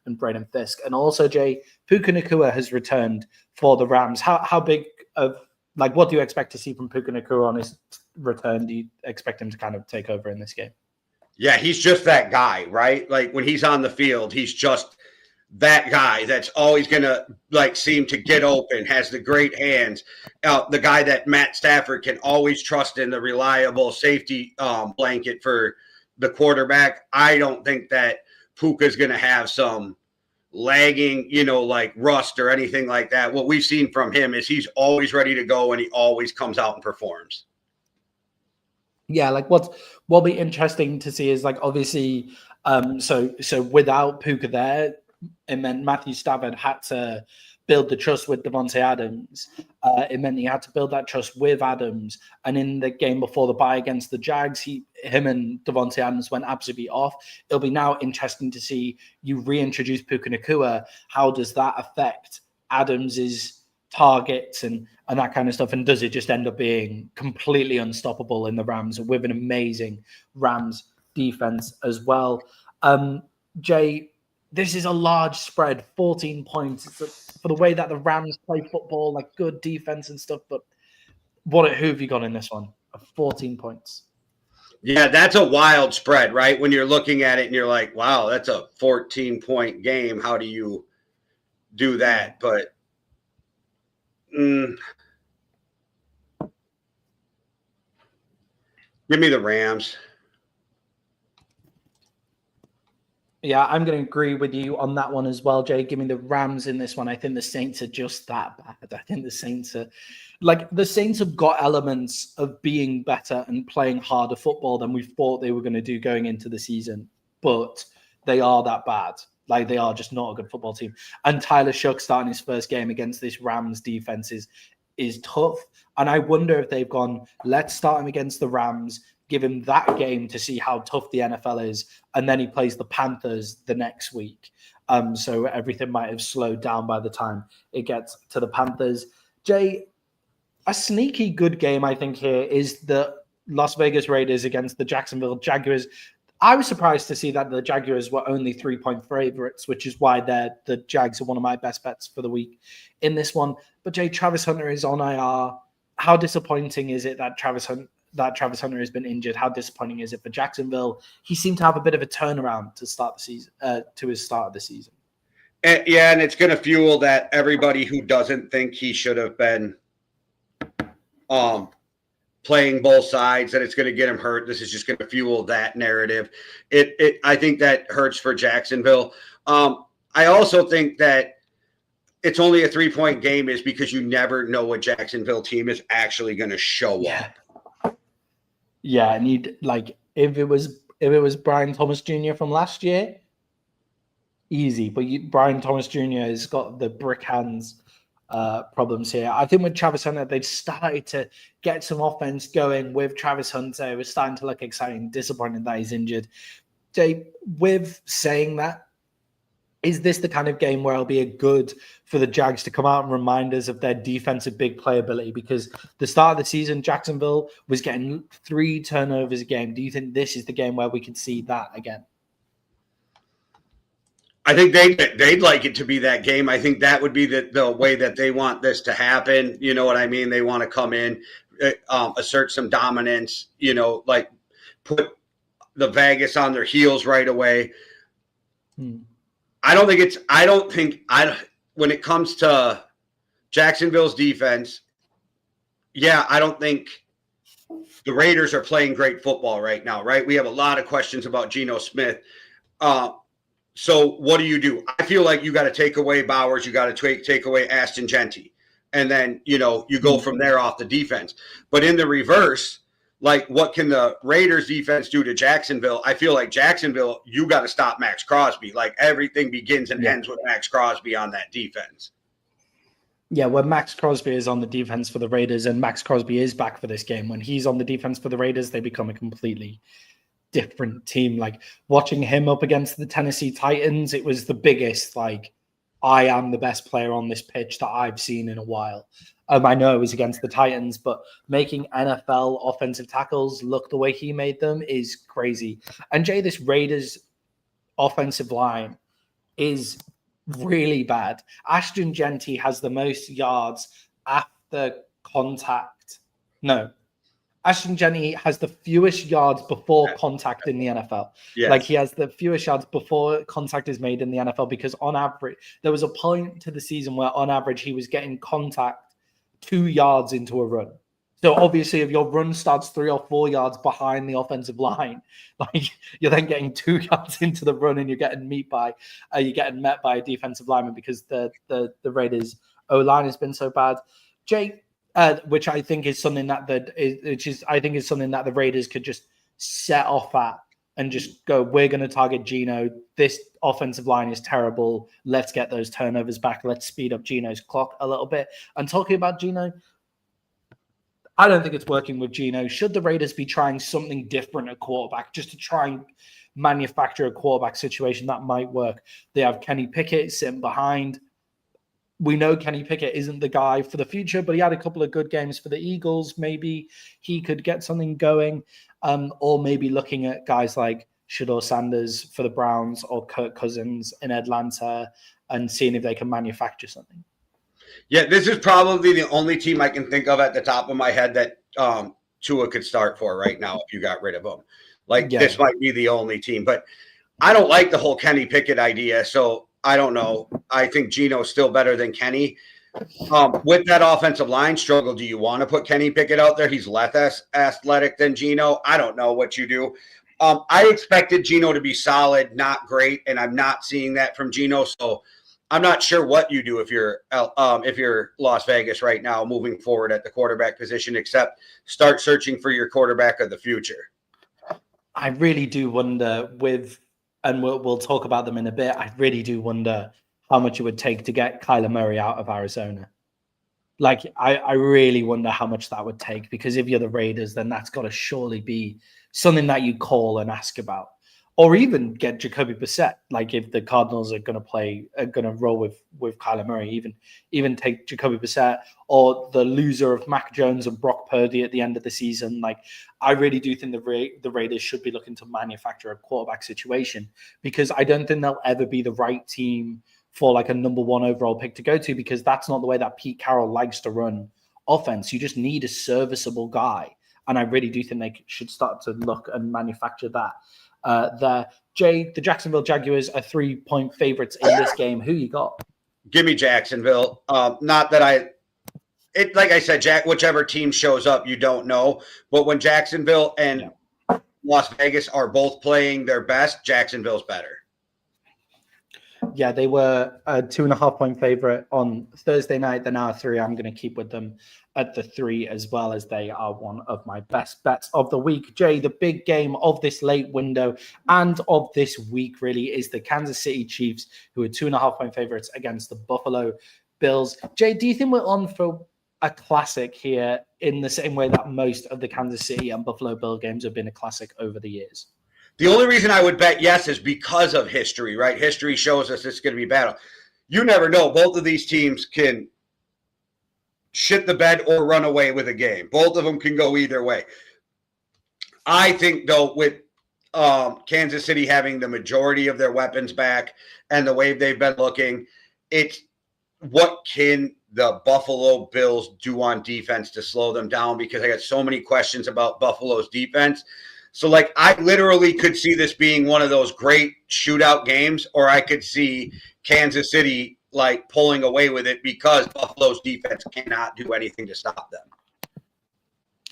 and Braden Fisk. And also, Jay, Puka Nacua has returned for the Rams. How big of, like, what do you expect to see from Puka Nacua on his return? Do you expect him to kind of take over in this game? Yeah, he's just that guy, right? Like when he's on the field, he's just that guy that's always going to like seem to get open, has the great hands, the guy that Matt Stafford can always trust in, the reliable safety blanket for the quarterback. I don't think that Puka's going to have some lagging, like rust or anything like that. What we've seen from him is he's always ready to go and he always comes out and performs. Yeah, like what'll be interesting to see is like obviously so without Puka there, it meant Matthew Stafford had to build the trust with Davante Adams. It meant he had to build that trust with Adams. And in the game before the bye against the Jags, him and Davante Adams went absolutely off. It'll be now interesting to see you reintroduce Puka Nacua. How does that affect Adams's targets and that kind of stuff? And does it just end up being completely unstoppable in the Rams with an amazing Rams defense as well? Jay, this is a large spread, 14 points. For the way that the Rams play football, like good defense and stuff. But who have you got in this one? 14 points. Yeah, that's a wild spread, right? When you're looking at it and you're like, wow, that's a 14-point game. How do you do that? But give me the Rams. Yeah, I'm going to agree with you on that one as well, Jay. Give me the Rams in this one. I think the Saints are just that bad. I think the Saints have got elements of being better and playing harder football than we thought they were going to do going into the season. But they are that bad. Like, they are just not a good football team. And Tyler Shough starting his first game against this Rams defense is tough. And I wonder if they've gone, let's start him against the Rams, give him that game to see how tough the NFL is, and then he plays the Panthers the next week. So everything might have slowed down by the time it gets to the Panthers. Jay, a sneaky good game, I think, here is the Las Vegas Raiders against the Jacksonville Jaguars. I was surprised to see that the Jaguars were only 3-point favorites, which is why the Jags are one of my best bets for the week in this one. But Jay, Travis Hunter is on IR. How disappointing is it that Travis Hunter has been injured? How disappointing is it for Jacksonville? He seemed to have a bit of a turnaround to start the season, to his start of the season. And it's going to fuel that everybody who doesn't think he should have been playing both sides, and it's going to get him hurt. This is just going to fuel that narrative. I think that hurts for Jacksonville. I also think that it's only a 3-point game is because you never know what Jacksonville team is actually going to show up. Yeah, and if it was Brian Thomas Jr. from last year, easy. But Brian Thomas Jr. has got the brick hands problems here. I think with Travis Hunter, they've started to get some offense going with Travis Hunter. It was starting to look exciting. Disappointed that he's injured. Jay, with saying that, is this the kind of game where it'll be good for the Jags to come out and remind us of their defensive big playability? Because the start of the season, Jacksonville was getting 3 turnovers a game. Do you think this is the game where we can see that again? I think they'd like it to be that game. I think that would be the way that they want this to happen. You know what I mean? They want to come in, assert some dominance, like put the Vegas on their heels right away. When it comes to Jacksonville's defense, I don't think the Raiders are playing great football right now, right? We have a lot of questions about Geno Smith. So what do? I feel like you got to take away Bowers. You got to take away Ashton Genty. And then, you go from there off the defense. But in the reverse, like what can the Raiders defense do to Jacksonville? I feel like Jacksonville, you got to stop Max Crosby. Like everything begins and ends with Max Crosby on that defense. Yeah, when Max Crosby is on the defense for the Raiders, and Max Crosby is back for this game, when he's on the defense for the Raiders, they become a completely different team. Like watching him up against the Tennessee Titans, it was the biggest, like, I am the best player on this pitch that I've seen in a while. I know it was against the Titans, but making NFL offensive tackles look the way he made them is crazy. And Jay, this Raiders offensive line is really bad. Ashton Genty has the most yards after contact. No, Ashton Genty has the fewest yards before contact in the NFL. Yes. Like he has the fewest yards before contact is made in the NFL because on average, there was a point to the season where on average he was getting contact 2 yards into a run. So obviously if your run starts 3 or 4 yards behind the offensive line, like you're then getting 2 yards into the run and you're getting met by a defensive lineman because the Raiders O-line has been so bad. Jake, which I think is something that the Raiders could just set off at and just go, we're going to target Geno. This offensive line is terrible. Let's get those turnovers back. Let's speed up Geno's clock a little bit. And talking about Geno, I don't think it's working with Geno. Should the Raiders be trying something different at quarterback just to try and manufacture a quarterback situation that might work? They have Kenny Pickett sitting behind. We know Kenny Pickett isn't the guy for the future, but he had a couple of good games for the Eagles. Maybe he could get something going. Or maybe looking at guys like Shedeur Sanders for the Browns or Kirk Cousins in Atlanta and seeing if they can manufacture something. Yeah, this is probably the only team I can think of at the top of my head that Tua could start for right now if you got rid of him. This might be the only team. But I don't like the whole Kenny Pickett idea, so I don't know. I think Geno's still better than Kenny. With that offensive line struggle, do you want to put Kenny Pickett out there? He's less athletic than Geno. I don't know what you do. I expected Geno to be solid, not great, and I'm not seeing that from Geno. So I'm not sure what you do if you're Las Vegas right now, moving forward at the quarterback position, except start searching for your quarterback of the future. I really do wonder and we'll talk about them in a bit. I really do wonder how much it would take to get Kyler Murray out of Arizona. Like, I really wonder how much that would take, because if you're the Raiders, then that's got to surely be something that you call and ask about. Or even get Jacoby Brissett. Like, if the Cardinals are going to roll with Kyler Murray, even take Jacoby Brissett, or the loser of Mac Jones and Brock Purdy at the end of the season. Like, I really do think the Raiders should be looking to manufacture a quarterback situation, because I don't think they'll ever be the right team for like a number 1 overall pick to go to, because that's not the way that Pete Carroll likes to run offense. You just need a serviceable guy. And I really do think they should start to look and manufacture that there. Jay, the Jacksonville Jaguars are 3-point favorites in this game. Who you got? Give me Jacksonville. Not that like I said, whichever team shows up, you don't know. But when Jacksonville and Las Vegas are both playing their best, Jacksonville's better. Yeah, they were a 2.5-point favorite on Thursday night. They're now 3. I'm going to keep with them at the 3 as well, as they are one of my best bets of the week. Jay, the big game of this late window and of this week really is the Kansas City Chiefs, who are 2.5-point favorites against the Buffalo Bills. Jay, do you think we're on for a classic here in the same way that most of the Kansas City and Buffalo Bill games have been a classic over the years? The only reason I would bet yes is because of history, right? History shows us it's going to be battle. You never know. Both of these teams can shit the bed or run away with a game. Both of them can go either way. I think, though, with Kansas City having the majority of their weapons back and the way they've been looking, it's what can the Buffalo Bills do on defense to slow them down? Because I got so many questions about Buffalo's defense. So, like, I literally could see this being one of those great shootout games, or I could see Kansas City, like, pulling away with it because Buffalo's defense cannot do anything to stop them.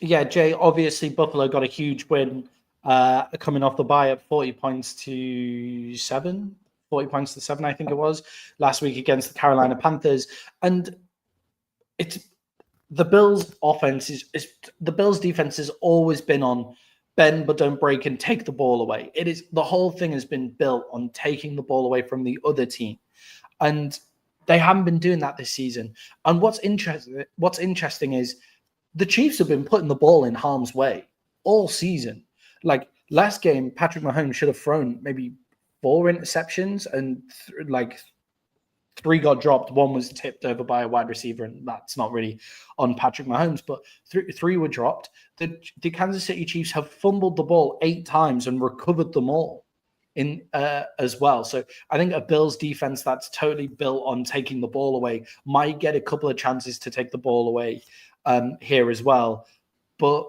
Yeah, Jay, obviously Buffalo got a huge win coming off the bye at 40 points to 7, I think it was, last week against the Carolina Panthers. And it's the Bills' offense the Bills' defense has always been on bend but don't break and take the ball away. It is the whole thing has been built on taking the ball away from the other team, and they haven't been doing that this season. And what's interesting is the Chiefs have been putting the ball in harm's way all season. Like last game, Patrick Mahomes should have thrown maybe 4 interceptions, and 3 got dropped. 1 was tipped over by a wide receiver, and that's not really on Patrick Mahomes, but 3 were dropped. The Kansas City Chiefs have fumbled the ball 8 times and recovered them all in as well. So I think a Bills defense that's totally built on taking the ball away might get a couple of chances to take the ball away here as well. But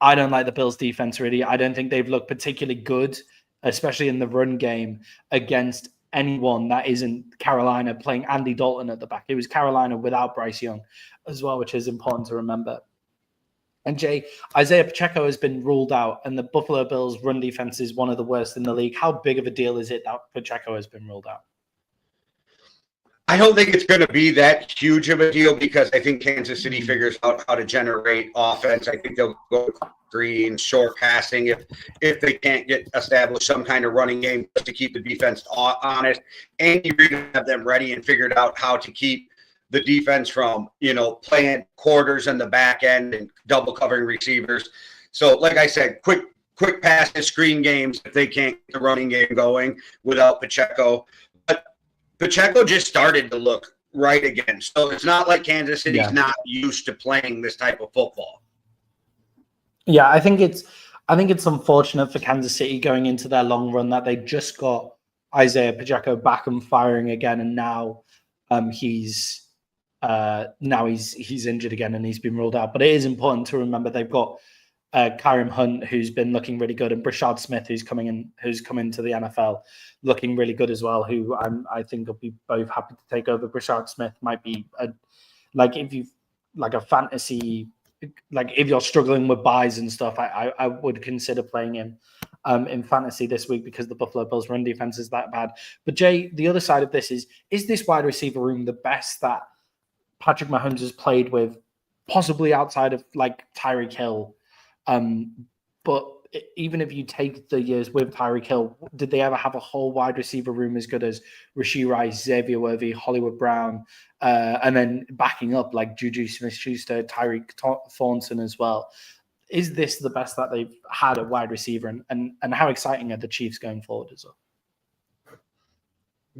I don't like the Bills defense really. I don't think they've looked particularly good, especially in the run game, against anyone that isn't Carolina playing Andy Dalton at the back. It was Carolina without Bryce Young as well, which is important to remember. And Jay, Isaiah Pacheco has been ruled out, and the Buffalo Bills run defense is one of the worst in the league. How big of a deal is it that Pacheco has been ruled out? I don't think it's going to be that huge of a deal because I think Kansas City figures out how to generate offense. I think they'll go green, short passing if they can't establish some kind of running game just to keep the defense honest. And you really have them ready and figured out how to keep the defense from, playing quarters in the back end and double covering receivers. So, like I said, quick passes, screen games if they can't get the running game going without Pacheco. But Pacheco just started to look right again. So it's not like Kansas City's not used to playing this type of football. Yeah, I think it's unfortunate for Kansas City going into their long run that they just got Isaiah Pacheco back and firing again, and now he's injured again and he's been ruled out. But it is important to remember they've got Kareem Hunt, who's been looking really good, and Brashard Smith, who's come into the NFL looking really good as well, who I think will be both happy to take over. Brashard Smith might be a fantasy, if you're struggling with buys and stuff, I would consider playing him in fantasy this week because the Buffalo Bills run defense is that bad. But Jay, the other side of this is this wide receiver room the best that Patrick Mahomes has played with, possibly outside of Tyreek Hill? But even if you take the years with Tyreek Hill, did they ever have a whole wide receiver room as good as Rashee Rice, Xavier Worthy, Hollywood Brown, and then backing up like Juju Smith-Schuster, Tyreek Thornton as well? Is this the best that they've had at wide receiver? And how exciting are the Chiefs going forward as well?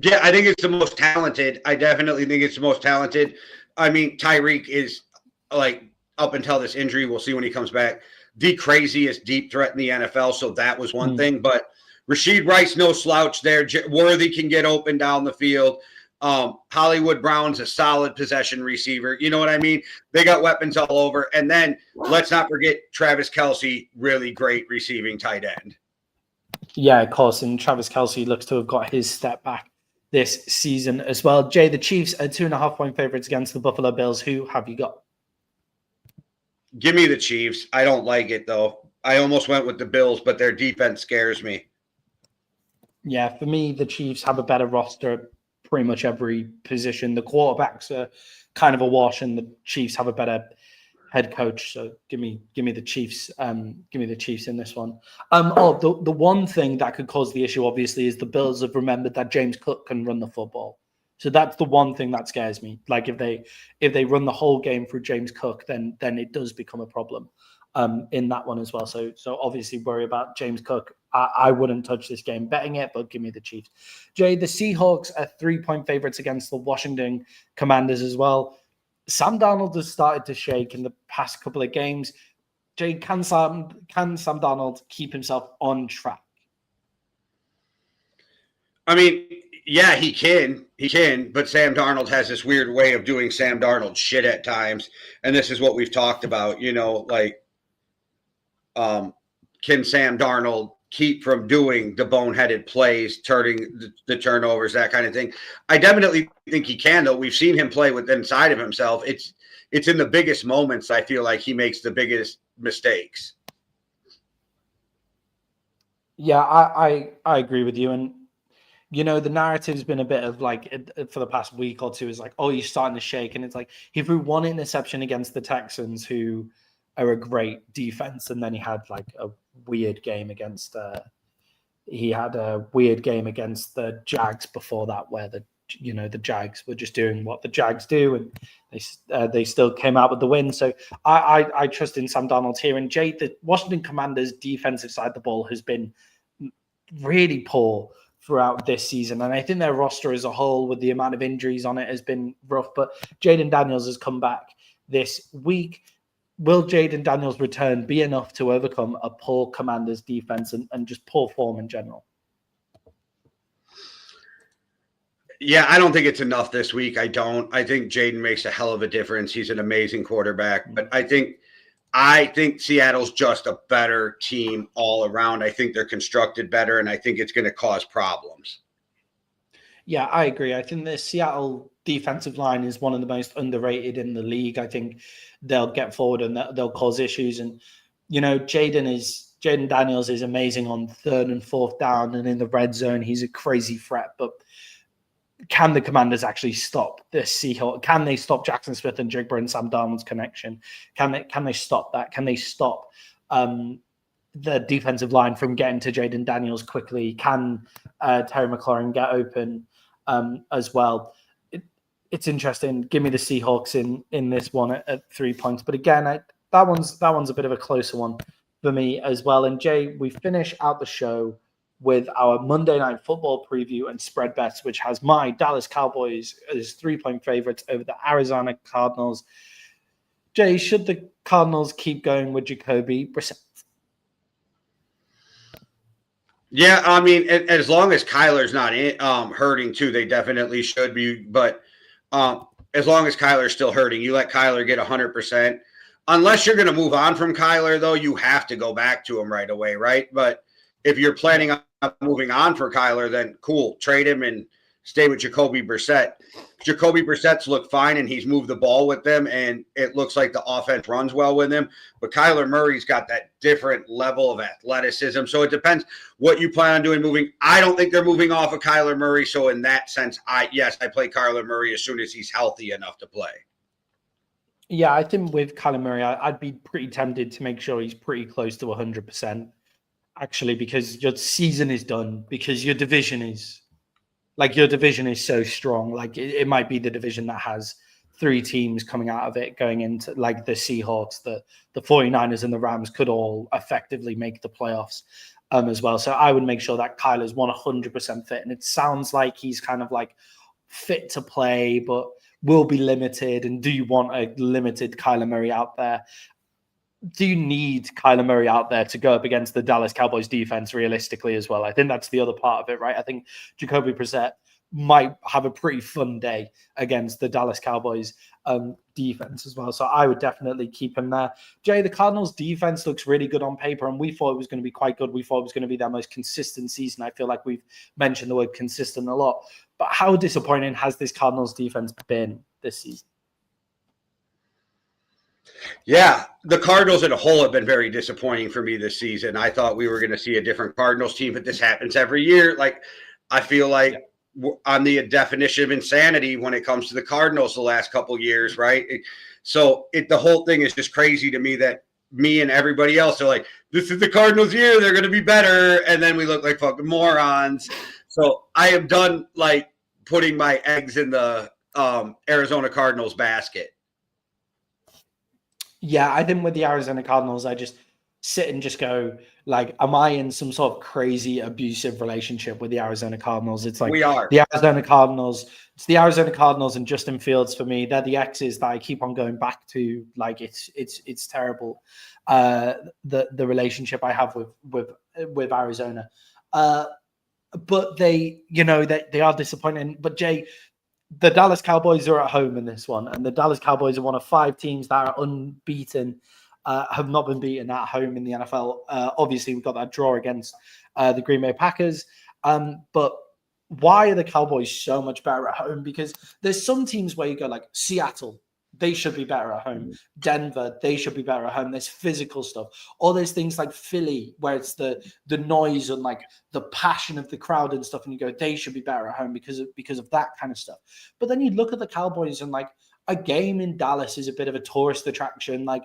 Yeah, I think it's the most talented. I definitely think it's the most talented. I mean, Tyreek is up until this injury, we'll see when he comes back, the craziest deep threat in the NFL. So that was one thing. But Rashee Rice, no slouch there. Worthy can get open down the field. Hollywood Brown's a solid possession receiver. You know what I mean? They got weapons all over. And then let's not forget Travis Kelce, really great receiving tight end. Yeah, of course. And Travis Kelce looks to have got his step back this season as well. Jay, the Chiefs are 2.5-point favorites against the Buffalo Bills. Who have you got? Give me the Chiefs. I don't like it, though. I almost went with the Bills, but their defense scares me. Yeah, for me, the Chiefs have a better roster at pretty much every position. The quarterbacks are kind of a wash, and the Chiefs have a better head coach. So give me the Chiefs. Give me the Chiefs in this one. The one thing that could cause the issue, obviously, is the Bills have remembered that James Cook can run the football. So that's the one thing that scares me. Like if they run the whole game through James Cook, then it does become a problem in that one as well. So obviously worry about James Cook. I wouldn't touch this game betting it, but give me the Chiefs. Jay, the Seahawks are 3-point favorites against the Washington Commanders as well. Sam Darnold has started to shake in the past couple of games. Jay, can Sam Darnold keep himself on track? I mean, yeah, he can, but Sam Darnold has this weird way of doing Sam Darnold shit at times, and this is what we've talked about. Can Sam Darnold keep from doing the boneheaded plays, turning the turnovers, that kind of thing? I definitely think he can, though. We've seen him play with inside of himself. It's in the biggest moments I feel like he makes the biggest mistakes. Yeah, I agree with you. And the narrative's been a bit of like for the past week or two is like, oh, he's starting to shake. And it's like he threw one interception against the Texans, who are a great defense. And then he had like a weird game against the Jags before that, where the Jags were just doing what the Jags do, and they still came out with the win. So I trust in Sam Darnold here. And Jay, the Washington Commanders defensive side of the ball has been really poor throughout this season. And I think their roster as a whole, with the amount of injuries on it, has been rough. But Jaden Daniels has come back this week. Will Jaden Daniels' return be enough to overcome a poor Commanders defense and just poor form in general? Yeah, I don't think it's enough this week. I don't. I think Jaden makes a hell of a difference. He's an amazing quarterback. But I think Seattle's just a better team all around. I think they're constructed better, and I think it's going to cause problems. Yeah, I agree. I think the Seattle defensive line is one of the most underrated in the league. I think they'll get forward and they'll cause issues. And, Jaden Daniels is amazing on 3rd and 4th down, and in the red zone, he's a crazy threat. But can the Commanders actually stop the Seahawks? Can they stop Jackson Smith and Jigba and Sam Darnold's connection? Can they stop that? Can they stop the defensive line from getting to Jaden Daniels quickly? Can Terry McLaurin get open as well? It's interesting. Give me the Seahawks in this one at 3 points. But again, that one's a bit of a closer one for me as well. And Jay, we finish out the show with our Monday Night Football preview and spread bets, which has my Dallas Cowboys as 3-point favorites over the Arizona Cardinals. Jay, should the Cardinals keep going with Jacoby Brissett? Yeah, I mean, as long as Kyler's not hurting too, they definitely should be. But as long as Kyler's still hurting, you let Kyler get 100%. Unless you're going to move on from Kyler, though, you have to go back to him right away, right? But if you're planning on moving on for Kyler, then cool, trade him and stay with Jacoby Brissett. Jacoby Brissett's looked fine, and he's moved the ball with them, and it looks like the offense runs well with him. But Kyler Murray's got that different level of athleticism, so it depends what you plan on doing moving. I don't think they're moving off of Kyler Murray, so in that sense, I play Kyler Murray as soon as he's healthy enough to play. Yeah, I think with Kyler Murray, I'd be pretty tempted to make sure he's pretty close to 100%, actually, because your season is done, because your division is so strong. Like it might be the division that has 3 teams coming out of it going into, like, the Seahawks, the 49ers and the Rams could all effectively make the playoffs as well. So I would make sure that Kyler's 100% fit. And it sounds like he's kind of like fit to play, but will be limited. And do you want a limited Kyler Murray out there? Do you need Kyler Murray out there to go up against the Dallas Cowboys defense realistically as well? I think that's the other part of it, right? I think Jacoby Brissett might have a pretty fun day against the Dallas Cowboys defense as well. So I would definitely keep him there. Jay, the Cardinals defense looks really good on paper, and we thought it was going to be quite good. We thought it was going to be their most consistent season. I feel like we've mentioned the word consistent a lot. But how disappointing has this Cardinals defense been this season? Yeah, the Cardinals as a whole have been very disappointing for me this season. I thought we were going to see a different Cardinals team, but this happens every year. Like, I feel like on the definition of insanity when it comes to the Cardinals the last couple of years, right? The whole thing is just crazy to me that me and everybody else are like, this is the Cardinals year, they're going to be better. And then we look like fucking morons. So I am done, like, putting my eggs in the Arizona Cardinals basket. Yeah, I think with the Arizona Cardinals, I just sit and just go, like, am I in some sort of crazy abusive relationship with the Arizona Cardinals? It's like We are. the Arizona Cardinals. It's the Arizona Cardinals and Justin Fields for me. They're the exes that I keep on going back to. Like, it's terrible. The relationship I have with Arizona. But they are disappointing. But Jay, the Dallas Cowboys are at home in this one, and the Dallas Cowboys are one of 5 teams that are unbeaten, have not been beaten at home in the NFL. Obviously, we've got that draw against the Green Bay Packers. But why are the Cowboys so much better at home? Because there's some teams where you go like Seattle, they should be better at home. Denver, they should be better at home. There's physical stuff. Or there's things like Philly, where it's the noise and like the passion of the crowd and stuff, and you go, they should be better at home because of that kind of stuff. But then you look at the Cowboys and like a game in Dallas is a bit of a tourist attraction. Like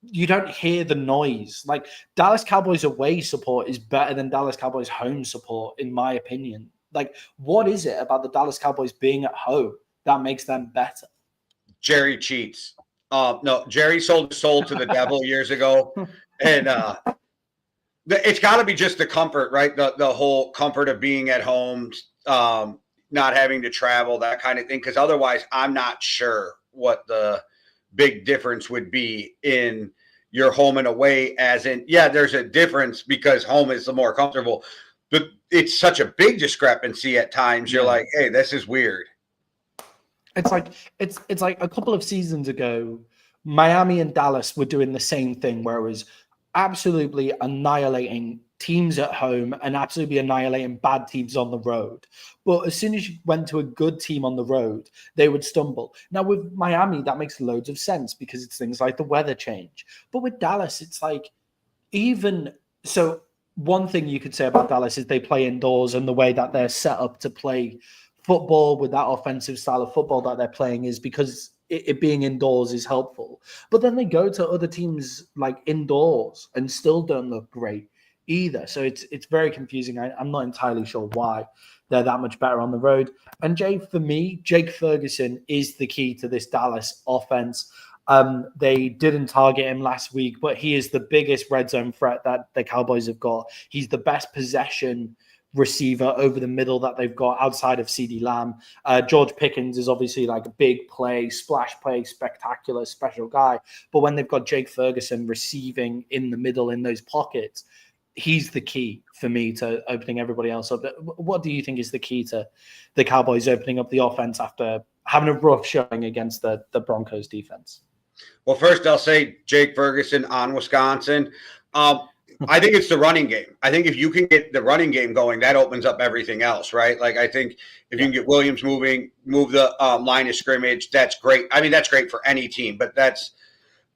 you don't hear the noise. Like Dallas Cowboys away support is better than Dallas Cowboys home support, in my opinion. Like, what is it about the Dallas Cowboys being at home that makes them better? Jerry cheats. No, Jerry sold his soul to the devil years ago. And it's got to be just the comfort, right? The whole comfort of being at home, not having to travel, that kind of thing. Because otherwise, I'm not sure what the big difference would be in your home and away. As in, yeah, there's a difference because home is the more comfortable. But it's such a big discrepancy at times. You're like, hey, this is weird. It's like a couple of seasons ago, Miami and Dallas were doing the same thing where it was absolutely annihilating teams at home and absolutely annihilating bad teams on the road. But as soon as you went to a good team on the road, they would stumble. Now with Miami, that makes loads of sense because it's things like the weather change. But with Dallas, it's like even so. One thing you could say about Dallas is they play indoors, and the way that they're set up to play football with that offensive style of football that they're playing is because it being indoors is helpful. But then they go to other teams like indoors and still don't look great either. So it's very confusing. I'm not entirely sure why they're that much better on the road. And Jay, for me, Jake Ferguson is the key to this Dallas offense. They didn't target him last week, but he is the biggest red zone threat that the Cowboys have got. He's the best possession receiver over the middle that they've got outside of CeeDee Lamb. George Pickens is obviously like a big play, splash play, spectacular, special guy. But when they've got Jake Ferguson receiving in the middle in those pockets, he's the key for me to opening everybody else up. What do you think is the key to the Cowboys opening up the offense after having a rough showing against the Broncos defense? Well, first I'll say Jake Ferguson on Wisconsin. I think it's the running game. I think if you can get the running game going, that opens up everything else, right? Like I think if you can get Williams moving, move the line of scrimmage, that's great. I mean, that's great for any team, but that's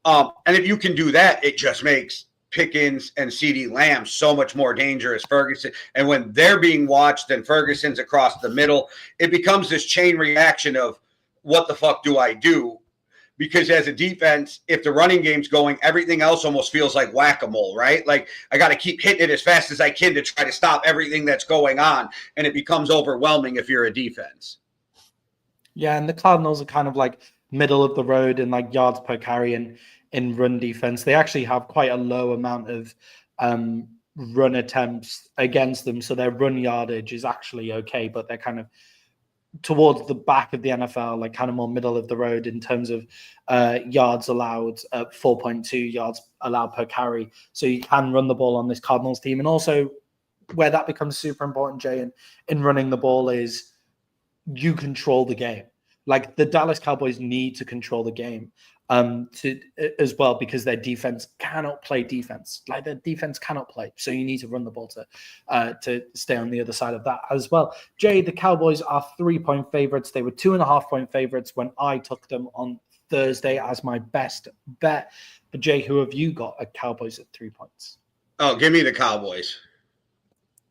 and if you can do that, it just makes Pickens and CeeDee Lamb so much more dangerous. Ferguson, and when they're being watched and Ferguson's across the middle, it becomes this chain reaction of what the fuck do I do? Because as a defense, if the running game's going, everything else almost feels like whack-a-mole, right? Like I got to keep hitting it as fast as I can to try to stop everything that's going on. And it becomes overwhelming if you're a defense. Yeah, and the Cardinals are kind of like middle of the road in like yards per carry and in run defense. They actually have quite a low amount of run attempts against them. So their run yardage is actually okay, but they're kind of towards the back of the NFL, like kind of more middle of the road in terms of yards allowed, 4.2 yards allowed per carry. So you can run the ball on this Cardinals team. And also where that becomes super important, Jay, in running the ball is you control the game. Like the Dallas Cowboys need to control the game as well because their defense cannot play defense. Like their defense cannot play. So you need to run the ball to stay on the other side of that as well. Jay, the Cowboys are 3-point favorites. They were 2.5-point favorites when I took them on Thursday as my best bet. But Jay, who have you got at Cowboys at 3 points? Oh, give me the Cowboys.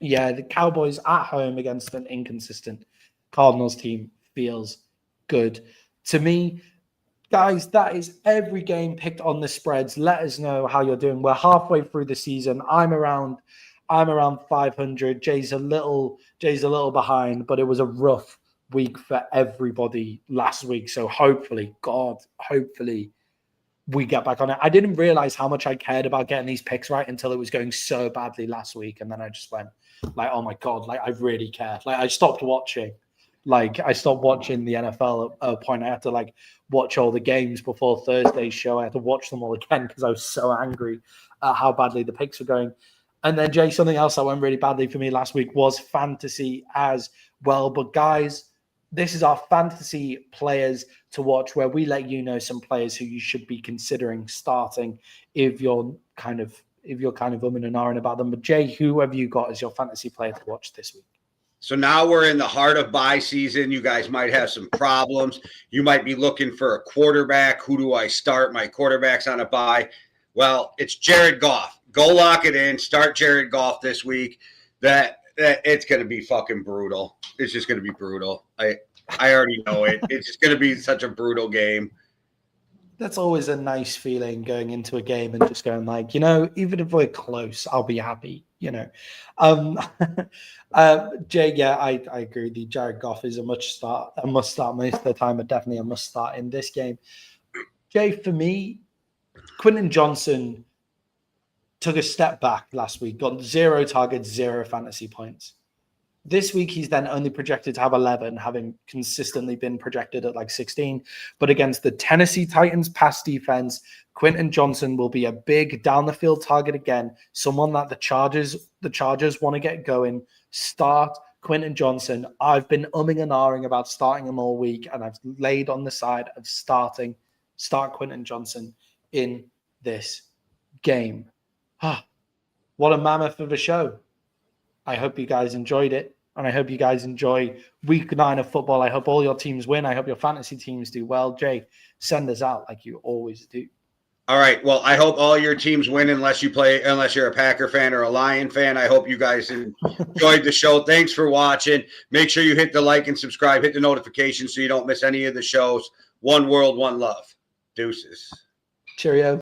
Yeah, the Cowboys at home against an inconsistent Cardinals team feels good to me. Guys, that is every game picked on the spreads. Let us know how you're doing. We're halfway through the season. I'm around 500. Jay's a little behind, but it was a rough week for everybody last week. So hopefully we get back on it. I didn't realize how much I cared about getting these picks right until it was going so badly last week. And then I just went like, oh my God, like I really cared. Like I stopped watching the NFL at a point. I had to like watch all the games before Thursday's show. I had to watch them all again because I was so angry at how badly the picks were going. And then Jay, something else that went really badly for me last week was fantasy as well. But guys, this is our fantasy players to watch, where we let you know some players who you should be considering starting if you're kind of umming and ahhing about them. But Jay, who have you got as your fantasy player to watch this week? So now we're in the heart of bye season. You guys might have some problems. You might be looking for a quarterback. Who do I start? My quarterback's on a bye. Well, it's Jared Goff. Go lock it in. Start Jared Goff this week. That it's going to be fucking brutal. It's just going to be brutal. I already know it. It's just going to be such a brutal game. That's always a nice feeling going into a game and just going like, even if we're close, I'll be happy, Jay, yeah, I agree with you. Jared Goff is a must start most of the time, but definitely a must start in this game. Jay, for me, Quentin Johnson took a step back last week, got 0 targets, 0 fantasy points. This week, he's then only projected to have 11, having consistently been projected at like 16. But against the Tennessee Titans pass defense, Quentin Johnson will be a big down the field target again. Someone that the Chargers want to get going. Start Quentin Johnson. I've been umming and ahhing about starting him all week, and I've laid on the side of start Quentin Johnson in this game. What a mammoth of a show. I hope you guys enjoyed it, and I hope you guys enjoy week 9 of football. I hope all your teams win. I hope your fantasy teams do well. Jay, send us out like you always do. All right. Well, I hope all your teams win unless you're a Packer fan or a Lion fan. I hope you guys enjoyed the show. Thanks for watching. Make sure you hit the like and subscribe. Hit the notifications so you don't miss any of the shows. One world, one love. Deuces. Cheerio.